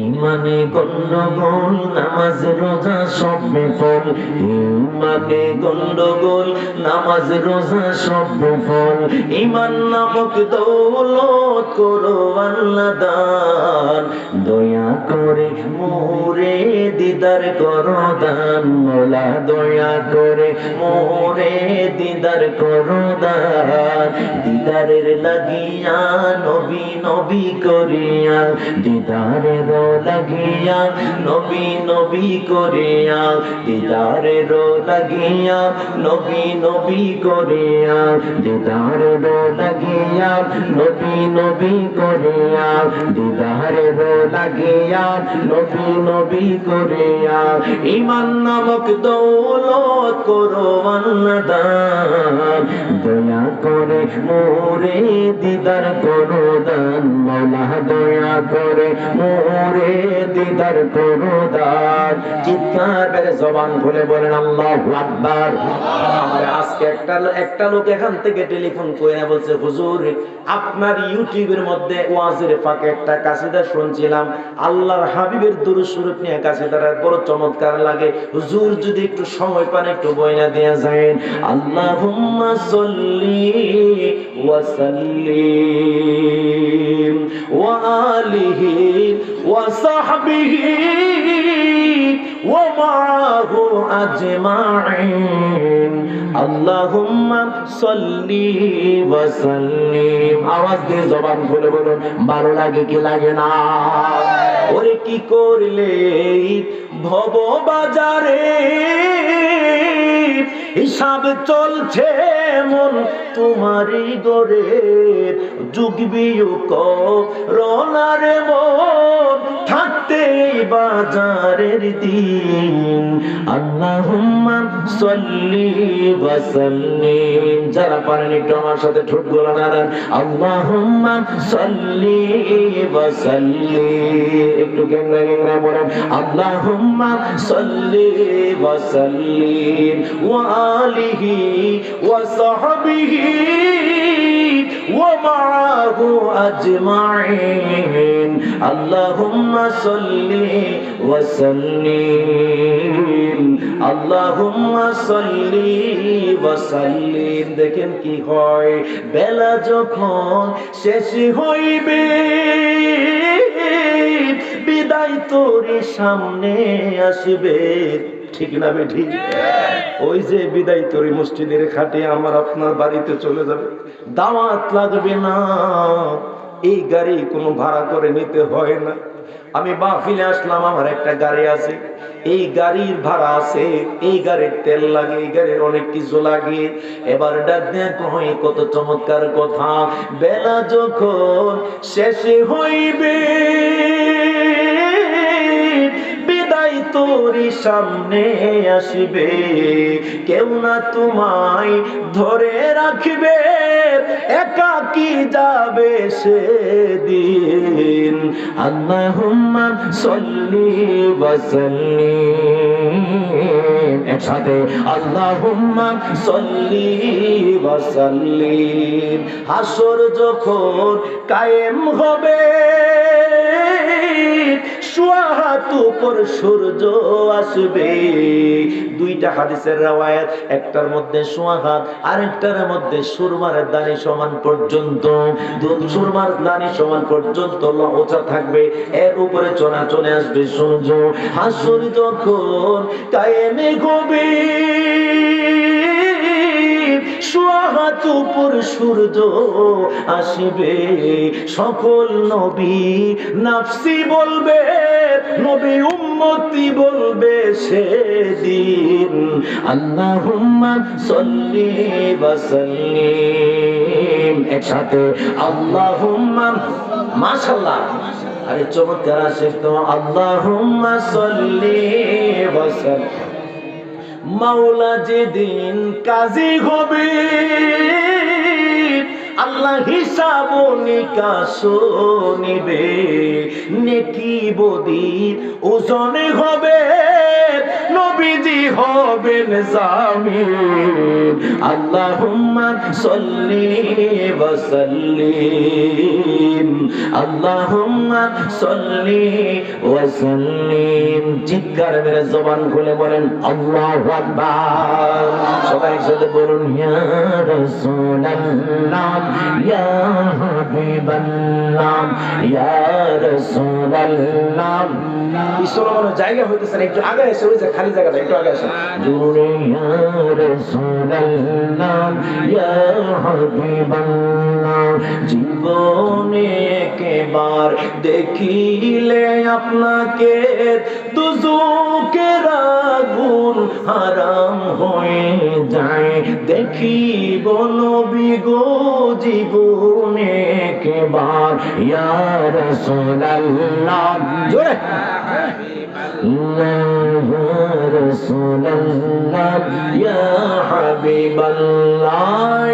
A: ইমানে গন্ডগোল নামাজ রোজা সব বিফল, ইমানে গন্ডগোল নামাজ রোজা সব বিফল, ইমান নামক দৌলত করো আল্লাহ দান, দয়া করে মোরে দিদার করো দান, মোলা দয়া করে মোরে দিদার করো দান, দিদারের লাগিয়া নবী নবী করিয়া, দিদারের লাগিয়া নবী নবী করিয়া, দিদারের লাগিয়া নবী নবী করিয়া, দিদারের লাগিয়া নবী নবী করিয়া, দিদারের লাগিয়া নবী নবী করিয়া, ইমান নামক দৌলত করো আল্লাহ দান, দয়া করে মোরে দিদার করো দান, মৌলা দয়া করে মোরে দিদার করো দান। চিৎকার করে জবান খুলে বলেন আল্লাহু আকবার। আমার আজকে একটা লোক এখান থেকে টেলিফোন করে বলছে, হুজুর আপনার ইউটিউবের মধ্যে ওয়াজের ফাঁকে একটা কাসিদা শুনছিলাম, আল্লাহর হাবিবের দুরূদ শরীফ নিয়ে কাসিদাটা বড় চমৎকার লাগে, হুজুর যদি একটু সময় পান একটু বইনা দিয়ে যান। আল্লাহুম্মা সাল্লি ওয়া সাল্লিম ওয়া আলিহি ওয়া সাহবিহি ওয়া মা'আহু আজমাইন, আল্লাহুম্মা সাল্লি ওয়া সাল্লিম। আওয়াজ দিয়ে জবান খুলে বলুন, ভালো লাগে কি লাগে না? ওরে কি করলে ভব বাজারে, হিসাব চলছে মন তোমারই গরে, যুগ বিয়োগ রনারে মন থাকতে বাজারের দিন। আল্লাহুম্মা সাল্লি ওয়া সাল্লিম। যারা পারেন একটু আমার সাথে ঠোঁট গোলা নাড়ান, আল্লাহুম্মা সাল্লি ওয়া সাল্লিম। একটু গেংরা গেংরা বলেন, আল্লাহুম্মা সাল্লি ওয়া সাল্লিম ওয়া আলিহি ওয়া সাহবিহি ওয়া মা'আহু আজমাইন, আল্লাহুম্মা সাল্লি ওয়া সাল্লিম, আল্লাহুম্মা সাল্লি ওয়া সাল্লিম। দেখেন কি হয়, বেলা যখন শেষ হইবে বিদায় তোরে সামনে আসবে, ঠিক না বেঠি? ওই যে বিদায় তোরে মসজিদের খাটে আমার আপনার বাড়িতে চলে যাবে, দাওয়াত লাগবে না, এই গাড়ি কোনো ভাড়া করে নিতে হয় না। আমি মাহফিলে আসলাম, আমার একটা গাড়ি আছে, এই গাড়ির ভাড়া আছে, এই গাড়ির তেল লাগে, এই গাড়ির অনেক কিছু লাগে। এবার ডাক দেয়া কই, কত চমৎকার কথা, বেলা যখন শেষ হইবে বিদায় তোরি সামনে আসবে, কেউ না তোমায় ধরে রাখবে, একাকী যাবে সেদিন। আল্লাহুম্মা সাল্লি ওয়া সাল্লিম। একসাথে আল্লাহুম্মা সাল্লি ওয়া সাল্লিম। হাসর যখন কায়েম হবে সুয়াহাত উপর সূর্য আসবে। দুইটা হাদিসের রাওয়ায়াত, একটার মধ্যে সুয়াহাত, আরেকটার মধ্যে সুরমার দানি সমান পর্যন্ত, সুরমার দানি সমান পর্যন্ত লওচা থাকবে, এর উপরে চলে আসবে সূর্য। হাসর যখন কায়েমে হবে সোয়াহাত উপর সূর্য আসবে, সকল নবী নাফসি বলবে, নবী উম্মতি বলবে সেদিন। আল্লাহুম্মা সাল্লি ওয়া সাল্লিম, একসাথে আল্লাহুম্মা, মাশাআল্লাহ, আরে চমৎকার আছে তো। আল্লাহুম্মা সাল্লি ওয়া সাল্লিম, মাওলা যেদিন কাজী হবে, আল্লাহ হিসাব নিকাশ নিবে, নেকি বদির ওজনে হবে, নবীজি হবেন জামিন। আল্লাহুম্মা সাল্লি ওয়া সাল্লিম, আল্লাহুম্মা সাল্লি ওয়া সাল্লিম। চিৎকার মেরে জবান খুলে বলেন আল্লাহু আকবার। সবাই একসাথে বলুন ইয়া রাসূলুল্লাহ, ইয়া হাবিবাল্লাহ, ইয়া রাসূলুল্লাহ। ইসলামের জায়গা হইতেছে না, একটু আগে এসে ওই যে খালি জায়গাটা একটু আগে আসেন। জোরে ইয়া রাসূলুল্লাহ, ইয়া হাবিবাল্লাহ। জীবনে একবার দেখিলে আপনাকে, দুজকের আগুন হারাম হয়ে যায়। দেখিব নবী গো জীবনে একবার, ইয়া রাসূলুল্লাহ, জোরে ইয়া রাসূলুল্লাহ, ইয়া হাবিবাল্লাহ,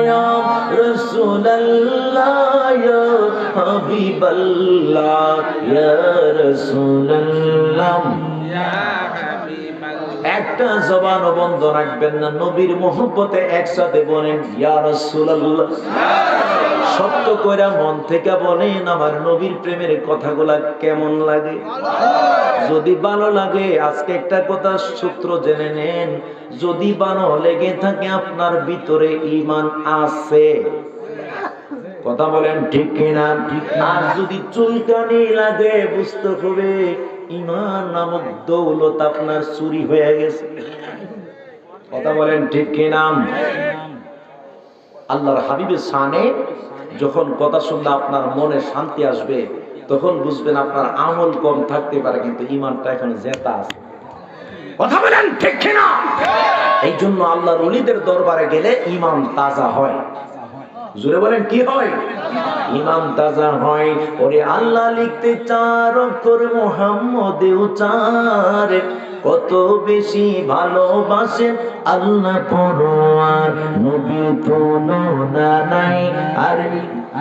A: ইয়া রাসূলুল্লাহ, ইয়া হাবিবাল্লাহ, ইয়া রাসূলুল্লাহ। একটা জবান বন্ধ রাখবেন না, নবীর মোহব্বতে একসাথে বলেন ইয়া রাসূলুল্লাহ। সত্য কইরা মন থেকে বলেন আমার নবীর প্রেমের কথাগুলা কেমন লাগে। যদি ভালো লাগে, আজকে একটা কথা সূত্র জেনে নেন, যদি ভালো লেগে থাকে আপনার ভিতরে ঈমান আছে, কথা বলেন ঠিক কিনা। আর যদি চুলকানি লাগে, বুঝতে হবে ঈমান নামক দৌলত আপনার চুরি হয়ে গেছে, কথা বলেন ঠিক কিনা। আল্লাহর হাবিবের শানে যখন কথা শুনলে আপনার মনে শান্তি আসবে, তখন বুঝবেন আপনার আমল কম থাকতে পারে কিন্তু ঈমানটা এখন জেতা আছে, কথা বলেন ঠিক কিনা। এই জন্য আল্লাহর ওলিদের দরবারে গেলে ঈমান তাজা হয়। জোরে বলেন কি হয়? ঈমান তাজা হয়। ওরে আল্লাহ লিখতে 4 অক্ষর, মুহাম্মদেও 4, কত বেশি ভালোবাসেন আল্লাহ পরোয়ার। নবী তুলনা নাই, আর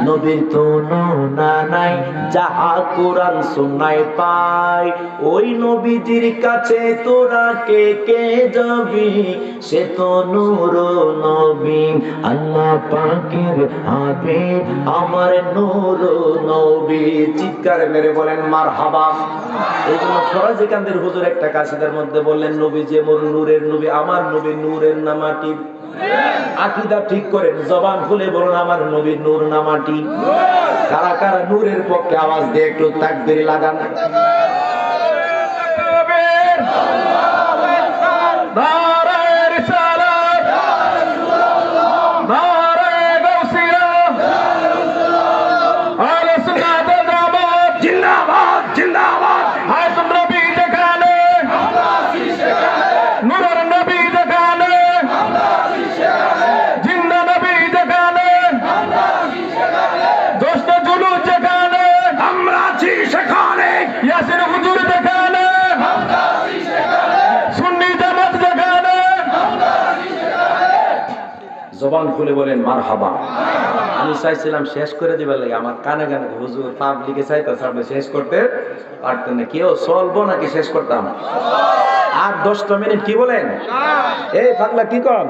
A: নবীর তুলনা নাই, যাহা কোরআন সুন্নায় পাই। ওই নবীজির কাছে তোরা কে কে যাবি, সে তো নূর নবী, আল্লাহ পাকের হাবিব, আমার নূর নবী। চিৎকার মেরে বলেন মারহাবা। এই জন্য ফরাজি কান্দের হুজুর একটা কাসিদার মধ্যে বললেন, নবী যে মোর নূরের নবী, আমার নবী নূরের না মাটি। আকীদা ঠিক করেন, জবান খুলে বলুন আমার নবীর নূর না মাটি। কারা কারা নূরের পক্ষে আওয়াজ দিয়ে একটু তাকবীর লাগান। জিন্দাবাদ জিন্দাবাদ। জবান খুলে বলেন মারহাবা। আমি চাইছিলাম শেষ করে দিবার লাগে, আমার কানে কানে হুজুর পাবলিকে চাইতেছে আপনি শেষ করতে পারতেন না। কেউ চলবো নাকি শেষ করতাম? আর 10টা মিনিট কি বলেন? এই পাগলা কি কম,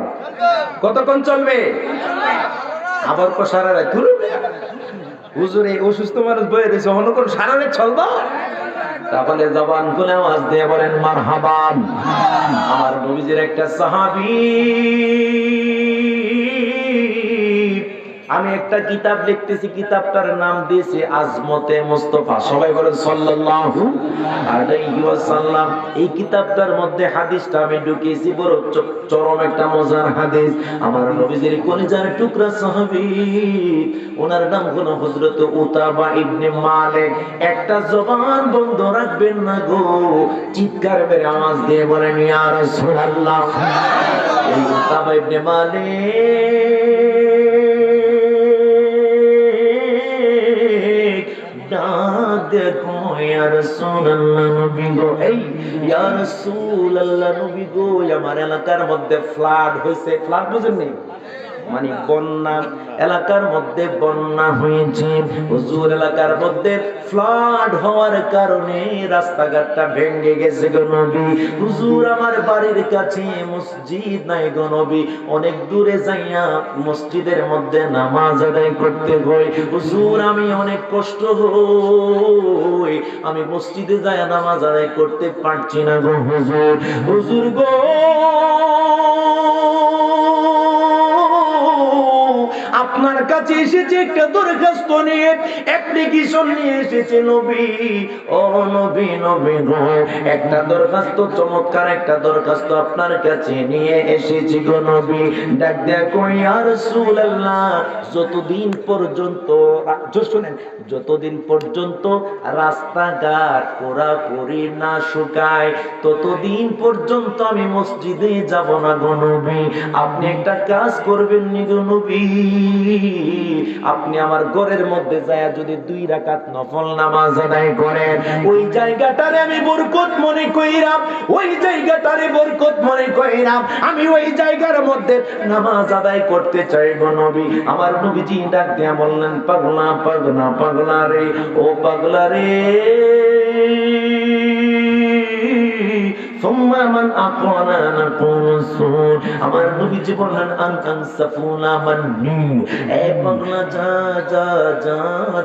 A: কতক্ষণ চলবে? আবার কো সারা রাত হুজুর এই অসুস্থ মানুষ বয়ে দিয়েছে, অন্য কোন সারা রাত চলবো? তাহলে জবান খুলে আওয়াজ দিয়ে বলেন মারহাবা। আমার নবীজির একটা সাহাবী আমি একটা কিতাব লিখতেছি, কিতাবটার নাম দিয়েছি আজমতে মুস্তাফা। সবাই বলেন সাল্লাল্লাহু আলাইহি ওয়াসাল্লাম। এই কিতাবটার মধ্যে হাদিসটা আমি ঢুকিয়েছি, বড় চরম একটা মজার হাদিস। আমার নবীজির কলিজার টুকরা সাহাবী, ওনার নাম হলো হযরত উতাবা ইবনে মালিক। একটা জবান বন্ধ রাখবেন না গো, চিৎকার মেরে আওয়াজ দিয়ে বলেন ইয়া রাসূলুল্লাহ। এই উতাবা ইবনে মালিক দেখো ইয়া রাসূলুল্লাহ, নবী গো, এই ইয়া রাসূলুল্লাহ নবী গো, আমার এলাকার মধ্যে ফ্লাড হয়েছে। ফ্লাড বুঝেননি? মানে বন্যা, এলাকার মধ্যে বন্যা হয়েছে। হুজুর এলাকার মধ্যে ফ্লাড হওয়ার কারণে রাস্তাঘাটটা ভেঙে গেছে গো নবী। হুজুর আমার বাড়ির কাছে মসজিদ নাই গো নবী, অনেক দূরে যাইয়া মসজিদের মধ্যে নামাজ আদায় করতে হয়। হুজুর আমি অনেক কষ্ট হই, আমি মসজিদে যাইয়া নামাজ আদায় করতে পারছি না গো হুজুর। হুজুর গো আপনার কাছে এসেছে একটা দরখাস্ত নিয়ে, অ্যাপ্লিকেশন নিয়ে এসেছে নবী। ও নবী, নবী গো, একটা দরখাস্ত, চমৎকার একটা দরখাস্ত আপনার কাছে নিয়ে এসেছি গো নবী। ডাক দেয়া কই ইয়া রাসূলুল্লাহ, যতদিন পর্যন্ত, শুনেন, যতদিন পর্যন্ত রাস্তাঘাট পুরাপুরি না শুকায় ততদিন পর্যন্ত আমি মসজিদে যাব না গো নবী। আপনি একটা কাজ করবেন নি গো নবী, আপনি আমার ঘরের মধ্যে যায় যদি 2 রাকাত নফল নামাজ আদায় করেন, ওই জায়গাটারে আমি বরকত মনে কইরাম, ওই জায়গাটারে বরকত মনে কইরাম, আমি ওই জায়গার মধ্যে নামাজ আদায় করতে চাই গো নবী। আমার নবীজি ডাক দিয়া বললেন, পাগলা পাগলা পাগলা রে, ও পাগলা রে, আমার নবীজি বললেন আনসাফুনা মান্নি, এ পাগলা যা যা যা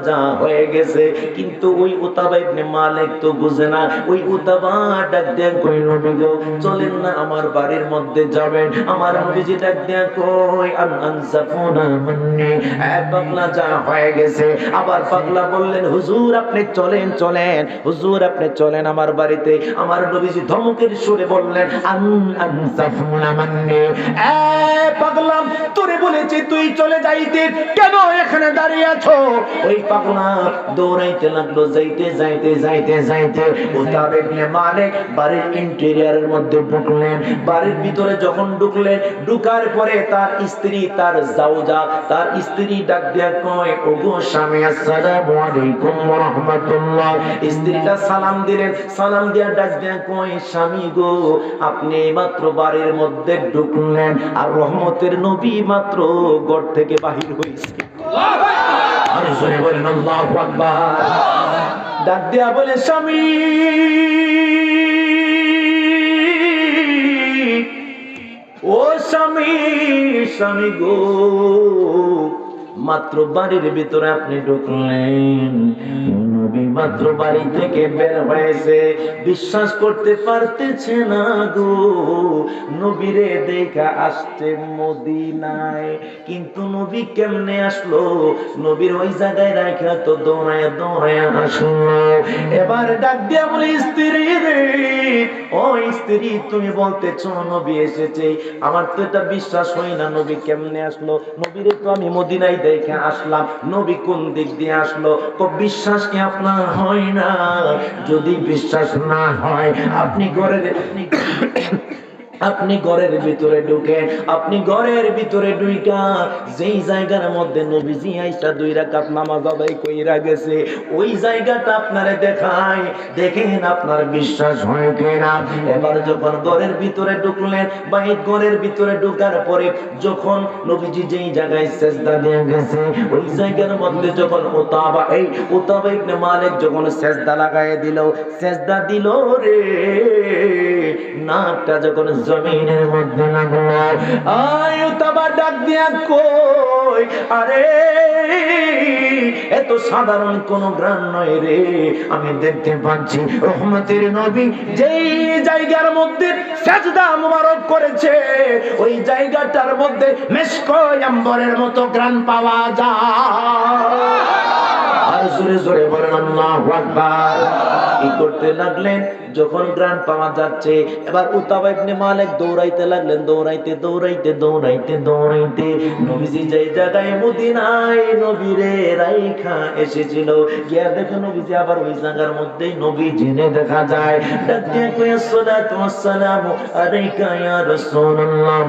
A: যা হয়ে গেছে। কিন্তু ওই উতাবা ইবনে মালিক তো বুঝে না। ওই উতাবা ডাক দেয়া কই নবী গো, চলেন না আমার বাড়ির মধ্যে যাবেন। আমার নবীজি ডাক দেয়া কই আনসাফুনা মান্নি, এ পাগলা যা হয়ে গেছে। আবার পাগলা বললেন, হুজুর আপনি চলেন চলেন, হুজুর আপনি চলেন আমার বাড়িতে। আমার নবীজি ধমকের সুরে বললেন আনসাফুনা মান্নি, এ পাগলা তোরে বলেছি তুই চলে যাইতে, কেন এখানে দাঁড়িয়ে আছো? ওই পাগলা দৌড়াইতে লাগলো, যাইতে যাইতে যাইতে যাইতে উতাবা ইবনে মালিক বাড়ির ইন্টেরিয়রের মধ্যে ঢুকলেন। বাড়ির ভিতরে যখন ঢুকলেন, ঢুকার পরে তার স্ত্রী, তার জাওজা, তার স্ত্রী ডাক দিয়া কয়, ওগো স্বামী আসসালামু আলাইকুম ওয়া রাহমাতুল্লাহ। স্ত্রীটা সালাম দিলেন, সালাম দিয়া ডাক দিয়া কয়, স্বামী গো আপনি মাত্র বাড়ির মধ্যে ঢুকলেন আর রহমতের নবী মাত্র ঘর থেকে বাহির হইছে। আর জোরে বলেন আল্লাহু আকবার। ডাক দিয়া বলে, স্বামী ও স্বামী, স্বামী গো মাত্র বাড়ির ভিতরে আপনি ঢুকলেন, নবী মাত্র বাড়ি থেকে বের হয়েছে, বিশ্বাস করতে পারতেছে না গো, নবীরে দেখা আসছে মদিনায়। কিন্তু নবী কেমনে আসলো? নবীর ওই জায়গায় রাখা তো দৌড়ায় দৌড়ায় আসলো। এবার ডাক দিয়া বলে, স্ত্রী রে, ও স্ত্রী তুমি বলতেছো নবী এসেছে, আমার তো এটা বিশ্বাস হয় না, নবী কেমনে আসলো? নবীরে তো আমি মদিনায় দেখে আসলাম, নবী কোন দিক দিয়ে আসলো? তো বিশ্বাস কি আপনার হয় না? যদি বিশ্বাস না হয় আপনি ঘরের ভিতরে ঢুকেন, আপনি ঘরের ভিতরে ঢুইকা যেই জায়গার মধ্যে নবীজি আইসা 2 রাকাত নামাজ আদায় কইরা গেছে, ওই জায়গাটা আপনারে দেখায়, দেখেন আপনার বিশ্বাস হয় কিনা। এবার যখন ঘরের ভিতরে ঢুকলেন, বাইরে ঘরের ভিতরে ঢোকার পরে যখন নবীজি যেই জায়গায় সেজদা দিয়ে গেছে, ওই জায়গার মধ্যে যখন উতাবা ইবনে মালিক যখন সেজদা লাগায় দিল, সেজদা দিল রে, নাকটা যখন জমিনের মধ্যে লাগলো, আয় উতাবা ডাক দিয়া কই, আরে এত সাধারণ কোন গ্রাম নয় রে। আমি দেখতে পাচ্ছি রহমতের নবী যেই জায়গার মধ্যে সাজদা মুবারক করেছে ওই জায়গাটার মধ্যে মেশক আম্বরের মতো গ্রাম পাওয়া যায়। আর জোরে জোরে বলেন আল্লাহু আকবার। কি করতে লাগলেন? যখন গ্রাম পাওয়া যাচ্ছে এবার উতাবা ইবনে মালিক দৌড়াইতে লাগলেন, দৌড়াইতে দৌড়াইতে দৌড়াইতে দৌড়াইতে নবীজি যেই জায়গায় মদিনায় নবীরে রাইখা এসেছিল গিয়া দেখে নবীজি আবার ওই জায়গার মধ্যেই নবী জিনে দেখা যায়। ডাক দিয়ে কয় আসসালাতু ওয়াসসালামু আলাইকা ইয়া রাসূলুল্লাহ,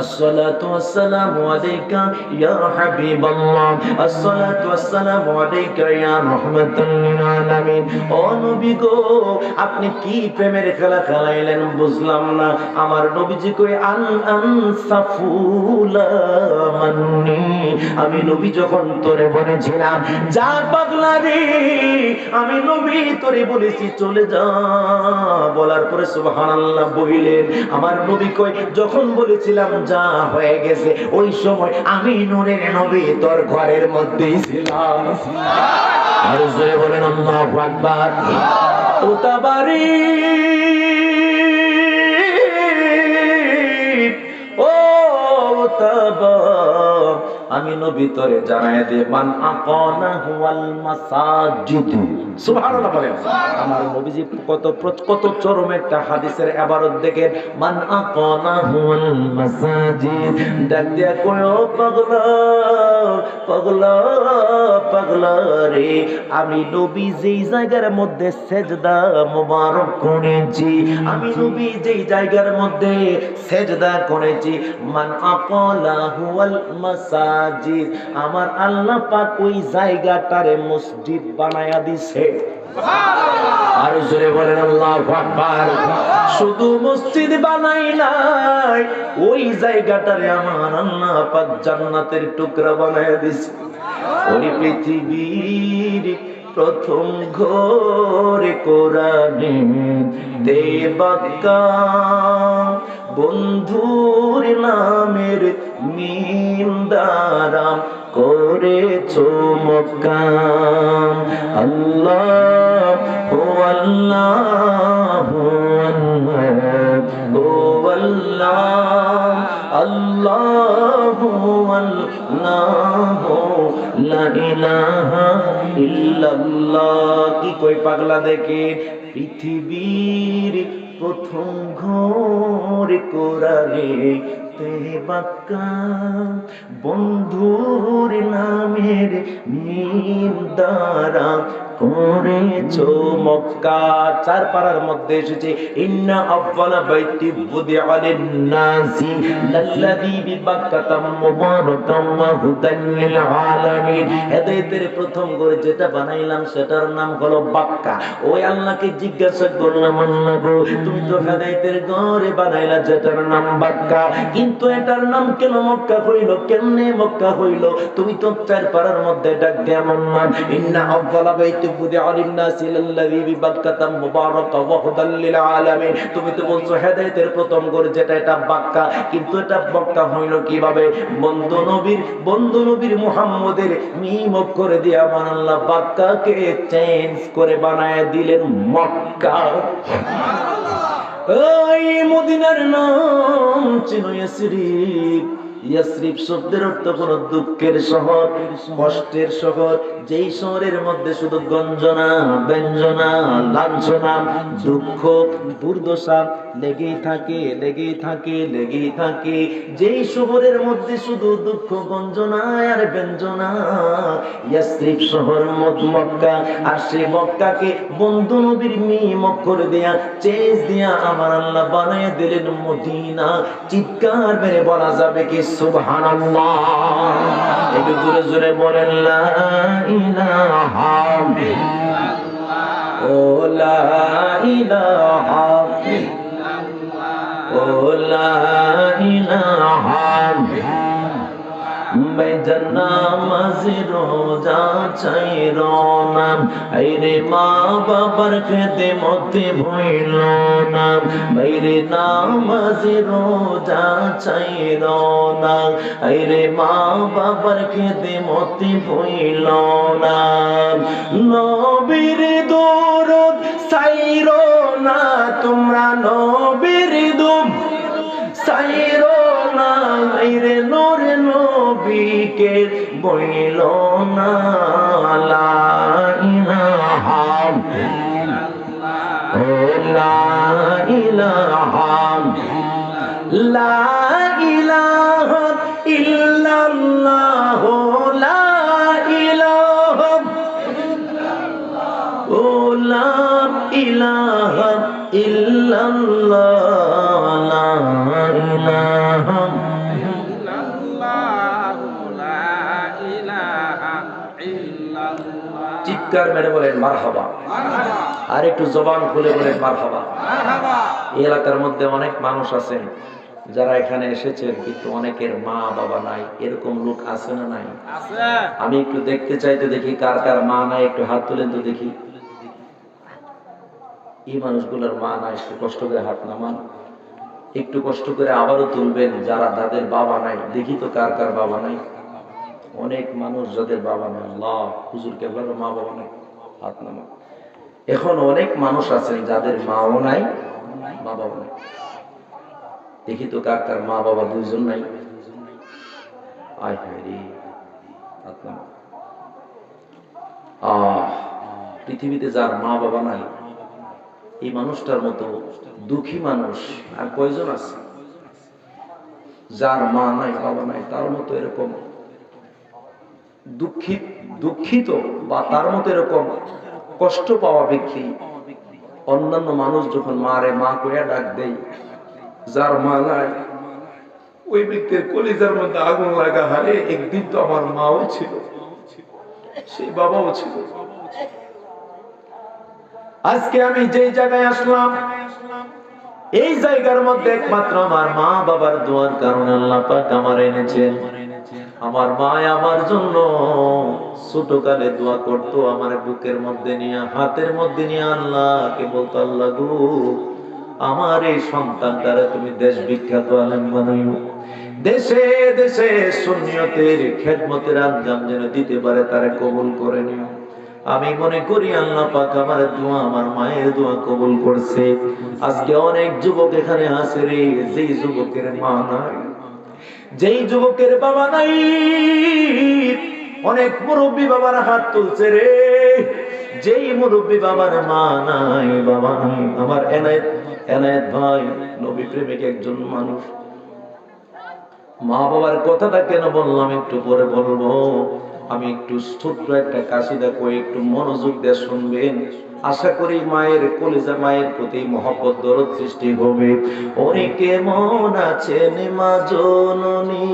A: আসসালাতু ওয়াসসালামু আলাইকা ইয়া হাবিবাল্লাহ, আসসালাতু ওয়াসসালামু আলাইকা ইয়া রাহমাতাল লিল আলামিন। ও নবী গো, আপনি কি প্রেমের খেলা খেলাইলেন বুঝলাম না। আমার নবীজি কই আনসাফুলা মান্নি, আমি নবী যখন তোরে বলেছিলাম যা পাগলা রে, আমি নবী তোরে বলেছি চলে যা, বলার পরে সুবহানাল্লাহ বলিলেন। আমার নবী কই যখন বলেছিলাম যা হয়ে গেছে ওই সময় আমি নূরের নবী তোর ঘরের মধ্যেই ছিলাম। আর জোরে বলেন আল্লাহু আকবার। উতাবারি ও উতাবা, আমি নবী তোরে জানায় দে মান আকানা হুয়াল মাসাজিদ। সুবহানাল্লাহ বলেন। আমার নবীজি কত চরম একটা হাদিসের ইবারত দেখেন, মান আকানা হুয়াল মাসাজিদ। ডাক দিয়া কয় ও পাগলা পাগলা পাগলা রে, আমি নবী যেই জায়গার মধ্যে সেজদা মুবারক করেছি, আমি নবী যেই জায়গার মধ্যে সেজদা করেছি, মান আকালা হুয়াল মাসাজিদ, আমার আল্লাহ পাক ওই জায়গাটারে মসজিদ বানায়া দিছে। আর জোরে বলেন আল্লাহু আকবার। শুধু মসজিদ বানাই নাই, ওই জায়গাটারে আমার আল্লাহ পাক জান্নাতের টুকরা বানায়া দিছে। ওই পৃথিবীর প্রথম ঘরে কোরআনে দেবাক্কা, বন্ধুর নামের মিম দ্বারা করেছো মক্কা। আল্লাহ ও আল্লাহ ও আল্লাহ, আল্লাহ আল্লাহ লা ইলাহা ইল্লাল্লাহ। কি কই পাগলা দেখে, পৃথিবীর প্রথম ঘর কোরআনে তেবাক্কা, বন্ধুর নামের মিম দ্বারা করেছো মক্কা। চার পারার মধ্যে এসেছে ইন্না আফওয়ালা বাইতি বুদিআ লিন-নাসি লাল্লাযী বিবাক্কাতা মুবারাকাম ওয়া হুদাল লিল আলামিন। হেদায়েতের প্রথম ঘর যেটা বানাইলাম সেটার নাম হলো বাক্কা। ওই আল্লাহকে জিজ্ঞাসা করলাম, আল্লাহ গো তুমি তো হেদায়েতের ঘর বানাইলা যেটার নাম বাক্কা, কিন্তু এটার নাম কেন মক্কা হইল? কেমনে মক্কা হইল? তুমি তো চার পারার মধ্যে ডাক দিয়া বললাম ইন্না আফওয়ালা বাইতি বুদিআ লিন-নাসি লাল্লাযী বিবাক্কাতা মুবারাকাম ওয়া হুদাল লিল আলামিন। তুমি তো বলছো হেদায়েতের প্রথম ঘর যেটা এটা বাক্কা, কিন্তু এটা মক্কা হইল কিভাবে? বন্ধু নবীর মুহাম্মদের মিম অক্ষরে দিয়ে আমার আল্লাহ বাক্কাকে চেঞ্জ করে বানায় দিলেন মক্কা। ওই মদিনার নাম ছিল ইয়াসরিব। ইয়াসরিব শব্দের অর্থ কোন দুঃখের শহর, কষ্টের শহর, যেই শহরের মধ্যে শুধু গঞ্জনা ব্যঞ্জনা লাঞ্ছনা দুঃখ দুর্দশা লেগেই থাকে লেগেই থাকে লেগেই থাকে, যেই শহরের মধ্যে শুধু দুঃখ গঞ্জনা আর ব্যঞ্জনা, ইয়াসরিব শহর মক্কা। আর সেই মক্কাকে বন্ধু নবীর মিম অক্ষর দিয়া চেঞ্জ দিয়া আমার আল্লাহ বানায় দিলেন মদিনা। চিৎকার মেরে বলা যাবে কি সুবহানাল্লাহ? একটু জোরে জোরে বলেন লা ইলাহা ইল্লাল্লাহ, ও লা ইলাহা ইল্লাল্লাহ, ও লা ইলাহা ভাইজান নামাজি রোজা চাইর না, আইরে মা বাবার খেদমতে ভুইল না, ভাইরে নামাজি রোজা চাইর না, আইরে মা বাবার খেদমতে ভুইল না। নবীর দরুদ চাইর না তোমরা, নবীর দুম চাইর না, আইরে নূর নবীকে বইল না। লা ইলাহা লা ইলাহা লা ইলাহা ইল্লাল্লাহ, লা ইলাহা ও লা ইলাহা ইল্লাল্লাহ, লা ইলাহা চিৎকার মেরে বলেন মারহাবা। আর একটু জবান খুলে বলেন মারহাবা। এই এলাকার মধ্যে অনেক মানুষ আছেন যারা এখানে এসেছেন, কিন্তু অনেকের মা বাবা নাই। এরকম লোক আছে না নাই? আমি একটু দেখতে চাইতে দেখি কার কার মা নাই, একটু হাত তুলেন তো দেখি। এই মানুষগুলোর মা নাই, একটু কষ্ট করে হাত নামান, একটু কষ্ট করে আবারও তুলবেন। যারা তাদের বাবা নাই, দেখি তো কার কার বাবা নাই। অনেক মানুষ যাদের বাবা নাই, আল্লাহ হুজুর কেবলারও মা বাবা নাই, হাত নামান। এখন অনেক মানুষ আছেন যাদের মাও নাই মা বাবা নাই, দেখি তো কার কার মা বাবা দুইজন নাই। আয় হায় রে, হাত নামান। পৃথিবীতে যার মা বাবা নাই, এই মানুষটার মতো দুঃখী মানুষ আর কয়জন আছে? যার মা নাই বাবা নাই, তার মতো এরকম দুঃখিত বা তার মতো এরকম কষ্ট পাওয়া ব্যক্তি। অন্যান্য মানুষ যখন মারে মা কইয়া ডাক দেয়, যার মা নাই ওই ব্যক্তির কলিজার মধ্যে আগুন লাগা, হারে একদিন তো আমার মাও ছিল, সেই বাবাও ছিল। আজকে আমি যেই জায়গায় আসলাম, এই জায়গার মধ্যে একমাত্র আমার মা বাবার দোয়ার কারণে আল্লাহ পাক আমার এনেছেন। আমার মা আমার জন্য ছোটকালে দোয়া করতো, আমার বুকের মধ্যে নিয়ে, হাতের মধ্যে নিয়ে আল্লাহকে বলতো, আল্লাহ গো আমার এই সন্তানটারে তুমি দেশ বিখ্যাত আলেম বানাইও, দেশে দেশে সুন্নিয়তের খেদমতের আঞ্জাম যেন দিতে পারে, তারে কবুল করে নিও। আমি মনে করি আল্লাহ পাক আমার দোয়া, আমার মায়ের দোয়া কবুল করছে। আজকে অনেক যুবক এখানে আছে রে, যেই যুবকের মা নাই, যেই যুবকের বাবা নাই। অনেক মুরব্বী বাবার হাত তুলছে রে, যেই মুরব্বী বাবার মা নাই বাবা নাই। আমার এনায়েত ভাই নবী প্রেমিক একজন মানুষ। মা বাবার কথাটা কেন বললাম একটু পরে বলবো। আমি একটু ছোট্ট একটা কাশিদা কই, একটু মনোযোগ দিয়ে শুনবেন। আশা করি মায়ের কলিজা, মায়ের প্রতি মহব্বত দরদ সৃষ্টি হবে। ওরে কেমন আছেন মা জননী,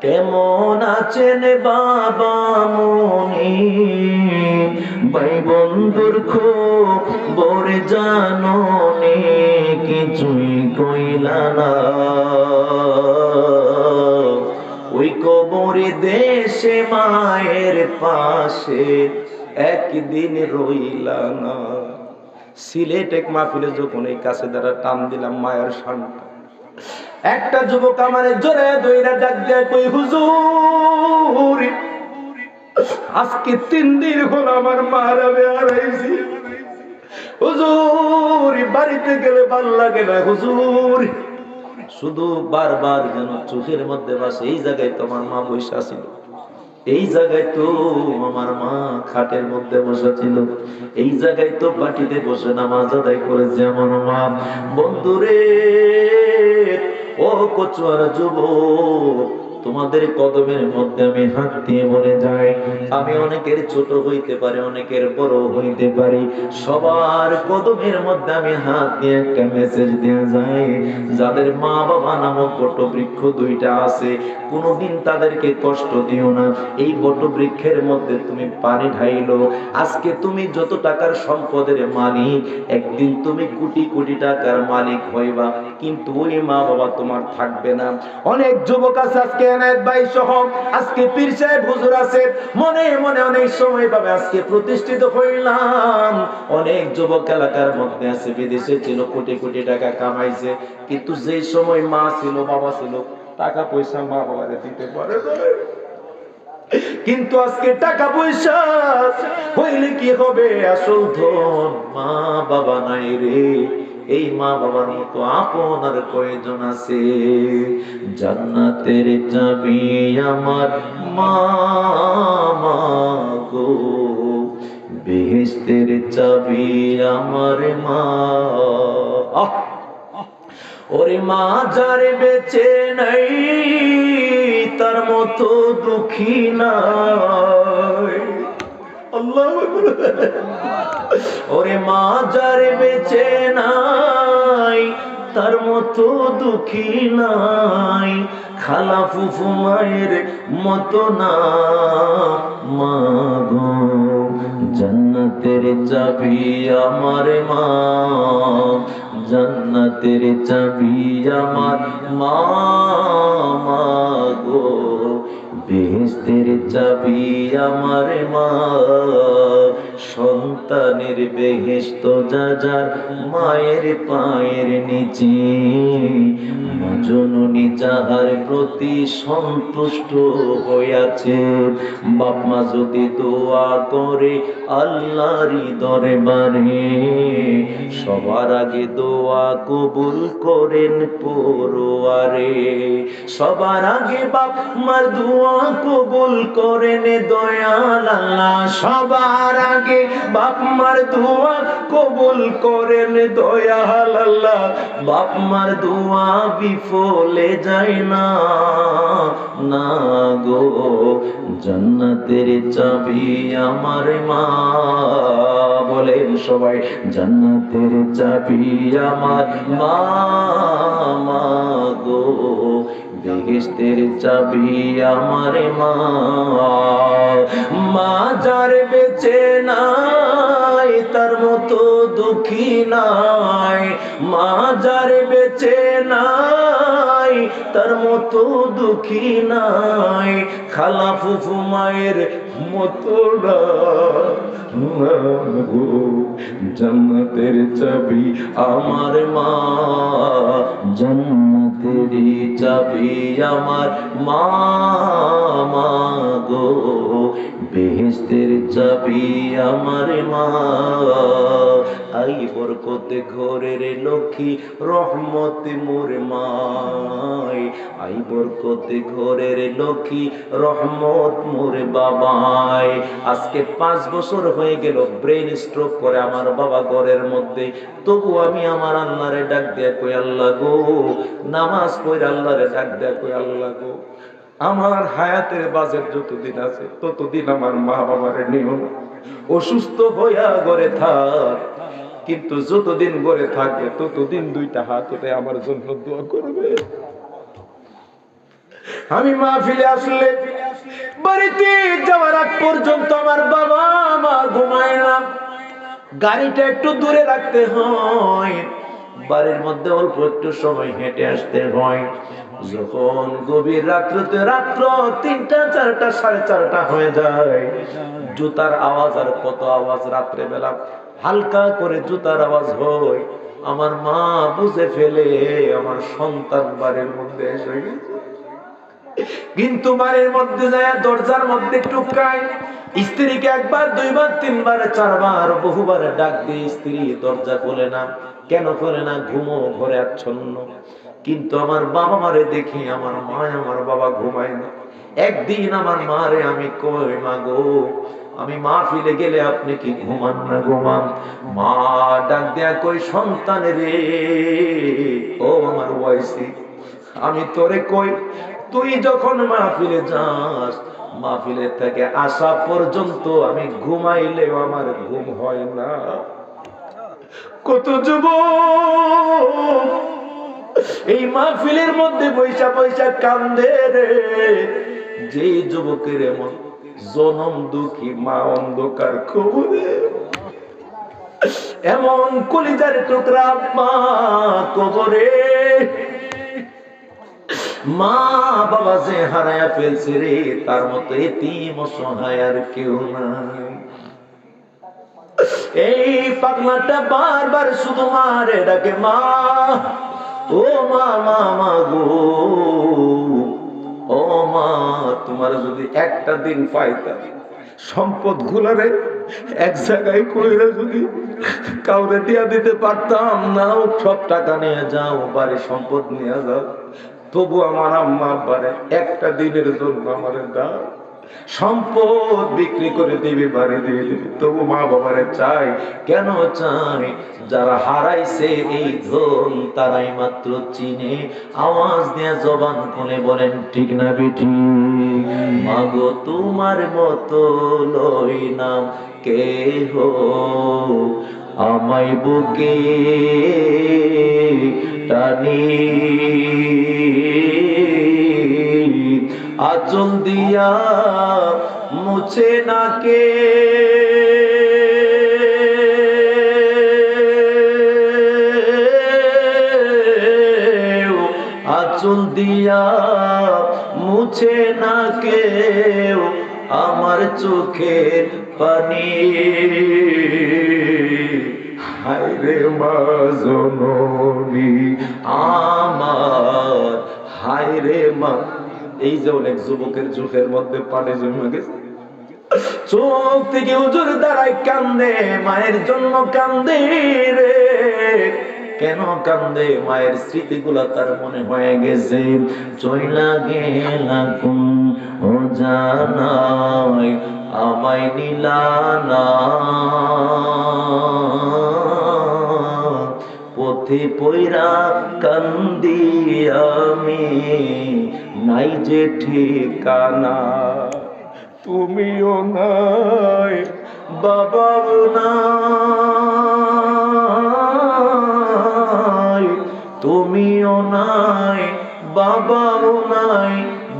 A: কেমন আছেন বাবা মনি, ভাই বন্ধুর খবর জাননি, কিছুই কইলা না। ওই কবরে দেশে মায়ের পাশে একদিন রইলা না। সিলেট এক মাহফিলে যখন এই কাছে দ্বারা টান দিলাম মায়ের শানটা, একটা যুবক আমারে জোরে দইরা ডাক দেয়, কই হুজুর আজকে 3 দিন হলো আমার মারা বেড়াইছি, হুজুর বাড়িতে গেলে ভাল লাগে না, হুজুর শুধু বারবার যেন চোখের মধ্যে বাসে, এই জায়গায় তো আমার মা বসে ছিল, এই জায়গায় তো আমার মা খাটের মধ্যে বসে ছিল, এই জায়গায় তো বাটিতে বসে নামাজ আদায় করেছে আমার মা। বন্ধুরে ও কচুয়ারা যুবক, তোমাদের কদমের মধ্যে আমি হাত দিয়ে বলে যাই, আমি অনেকের ছোট হইতে পারি, অনেকের বড় হইতে পারি, সবার কদমের মধ্যে আমি হাত দিয়ে একটা মেসেজ দিয়ে যাই, যাদের মা বাবা নামক বটবৃক্ষ 2টা আছে, কোনোদিন তাদেরকে কষ্ট দিও না। এই বটবৃক্ষের মধ্যে তুমি পানি ঢাইলো, আজকে তুমি যত টাকার সম্পদের মালিক, একদিন তুমি কোটি কোটি টাকার মালিক হইবা, কিন্তু ওই মা বাবা তোমার থাকবে না। অনেক যুবক আছে আজকে এনায়েত ভাই সহ আজকে পীর সাহেব হুজুর আছে, মনে মনে অনেক সময় ভাবে আজকে প্রতিষ্ঠিত হইলাম। অনেক যুবক এলাকার মধ্যে আছে, বিদেশে ছিল, কোটি কোটি টাকা কামাইছে, কিন্তু যে সময় মা ছিল বাবা ছিল টাকা পয়সা মা বাবারে দিতে পারে না। কিন্তু আজকে টাকা পয়সা হইলে কি হবে, আসল ধন মা বাবা নাই রে। এই মা বাবার মতো আপন আর কয়জন আছে? জান্নাতের চাবি আমার মা গো, বেহেশতের চাবি আমার মা। ওরে মা যারে বেঁচে নাই তার মতো দুঃখী নাই। আল্লাহু আকবার। ওরে মা যারে বেঁচে নাই তার মতো দুঃখী নাই, খালা ফুফু মায়ের মতো না মা গো। জান্নাতের চাবি আমার মা, জান্নাতের চাবি আমার মা গো, বেহেশতের চাবি আমার মা। সন্তানের বেহেশত যা যার মায়ের পায়ের নিচে, জননী যাহার প্রতি সন্তুষ্ট হইয়াছে। বাপ মা যদি দোয়া করে আল্লাহরই দরবারে, সবার আগে দোয়া কবুল করেন পরওয়ারে। সবার আগে বাপ মার দোয়া কবুল করেন দয়াল আল্লাহ। সবার আগে বাপ মার দোয়া কবুল করেন দয়াল আল্লাহ। বাপ মার দোয়া বিফলে যায় না না গো। জান্নাতের চাবি আমার মা, বলেন সবাই, জান্নাতের চাবি আমার মা গো, বেহেশতের চাবি আমার মা। মা যার বেঁচে নাই তার মতো দুঃখী নাই, মা যার বেঁচে নাই তার মতো দুঃখী নাই, খালা ফুফু মায়ের মতো না গো। জান্নাতের চাবি আমার মা, জান্নাতের চাবি আমার মা গো, বেহেশতের চাবি আমার মা। আই বরকতে ঘরের লক্ষ্মী রহমতে মোর মাই, আই বরকতে ঘরের লক্ষ্মী রহমত মোর বাবাই। আজকে 5 বছর হয়ে গেল ব্রেন স্ট্রোক করে আমার বাবা ঘরের মধ্যে, তবু আমি আমার আল্লাহরে ডাক দিয়া কই আল্লাহ গো, নামাজ পড়ে আল্লাহরে ডাক দিয়া কই আল্লাহ গো, আমার হায়াতের বাজেট যতদিন আছে ততদিন আমার মা বাবারে নিও না, অসুস্থ হইয়া ঘরে থাক, কিন্তু যতদিন ঘরে থাকবে ততদিন 2টা হাত উঠে আমার জন্য দোয়া করবে। আমি মাহফিলে আসলে বাড়িতে যাওয়ার আগ পর্যন্ত আমার বাবা মা ঘুমায় না, গাড়িটা একটু দূরে রাখতে হয়, বাড়ির মধ্যে অল্প একটু সময় হেঁটে আসতে হয়। যখন গভীর রাত্রিতে রাত্র 3টা 4টা 4:30 হয়ে যায়, জুতার আওয়াজ, আর কত আওয়াজ রাত্রে বেলা, হালকা করে জুতার আওয়াজ হয়, আমার মা বুঝে ফেলে আমার সন্তান বাড়ির মধ্যে এসে গেছে। কিন্তু বাড়ির মধ্যে যায় দরজার মধ্যে টুকায়, স্ত্রীকে 1বার 2বার 3বার 4বার বহুবার ডাক দিয়ে স্ত্রী দরজা খোলে না। কেন খোলে না? ঘুমো ঘরে আচ্ছন্ন। কিন্তু আমার বাবা মারে দেখি আমার মা আমার বাবা ঘুমায় না। একদিন আমার মারে আমি কই, মা গো, আমি মাহফিলে গেলে আপনি কি ঘুমান না? ঘুমান। মা ডাক দেয়া কই, সন্তান রে, ও আমার ওয়াইসি, আমি তোরে কই, তুই যখন মাহফিলে যাস, মাহফিলের থেকে আসা পর্যন্ত আমি ঘুমাইলেও আমার ঘুম হয় না। কত যুবক এই মাহফিলের মধ্যে বৈশা বৈশা কান্দে রে। যে যুবকের এমন জনম দুঃখী মা অন্ধকার কবরে, এমন কলিজার টুকরা মা কবরে, মা বাবা যে হারায়া ফেলছে রে, তার মতো এতিম অসহায় আর কেউ নাই। এই পাগলাটা বারবার শুধু মারে ডাকে, মা ও মা, মা মা গো, ও মা, তোমার যদি একটা দিন পাইতাম, সম্পদ গুলারে এক জায়গায় কইরা যদি কাউরে দিয়া দিতে পারতাম, নাও সব টাকা নিয়ে যাও, বাড়ি সম্পদ নিয়ে যাও, তবু আমার আম্মা আব্বারে একটা দিনের জন্য আমার দাও, সম্পদ বিক্রি করে দিবি, বাড়ি দিয়ে দিবি, তবু মা বাবারে চাই। কেন চাই? যারা হারাইছে এই ধন তারাই মাত্র চিনে। আওয়াজ দিয়ে জবান খুলে বলেন ঠিক না বেঠিক? মাগো তোমার মতো লই নাম কেহ, আমায় বুকে টানি, আঁচল দিয়া মুছে না কে, আঁচল দিয়া মুছে না কেউ আমার চোখের পানি। হায়রে মা জননী আমার, হায়রে মা। এই যে অনেক যুবকের চোখের মধ্যে পানি জমে গেছে, চোখ থেকে হুজুর দাঁড়ায় কান্দে, মায়ের জন্য কান্দে রে। কেন কান্দে? মায়ের স্মৃতিগুলা তার মনে হয়ে গেছে। চইলা গেলা কোন ও জানাই, আমায় নিলানা, পথে পয়রা কান্দি আমি, নাই যে ঠিকানা। তুমিও নাই, বাবাও নাই, তুমিও নাই, বাবাও নাই,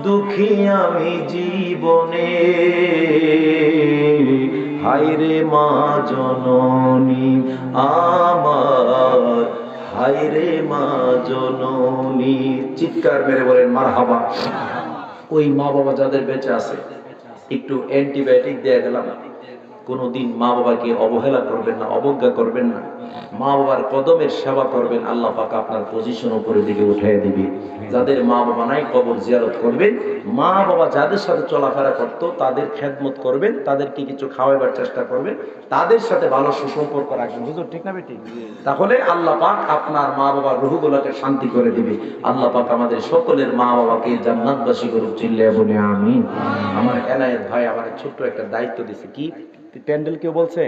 A: দুঃখী আমি জীবনে। হায়রে মা জননী আমার, হায়রে মা জননী। চিৎকার মেরে বলেন মারহাবা। ওই মা বাবা যাদের বেঁচে আছে, একটু অ্যান্টিবায়োটিক দিয়ে গেলাম, কোনোদিন মা বাবাকে অবহেলা করবেন না, অবজ্ঞা করবেন না, মা বাবার কদমের সেবা করবেন, আল্লাহ পাক আপনার পজিশন উপরের দিকে উঠিয়ে দিবে। যাদের মা বাবা নাই কবর জিয়ারত করবেন, মা বাবা যাদের সাথে চলাফেরা করতো তাদের খেদমত করবেন, তাদেরকে কিছু খাওয়াবার চেষ্টা করবেন, তাদের সাথে ভালো সুসম্পর্ক রাখবেন। হুজুর ঠিক না বেটি? তাহলে আল্লাহ পাক আপনার মা বাবার রুহগুলোকে শান্তি করে দিবে। আল্লাহ পাক আমাদের সকলের মা বাবাকে জান্নাতবাসী করুক, চিল্লায়া বলে আমিন। আমার এনায়েত ভাই আমার ছোট্ট একটা দায়িত্ব দিছে। কি প্যান্ডেল কেউ বলছে?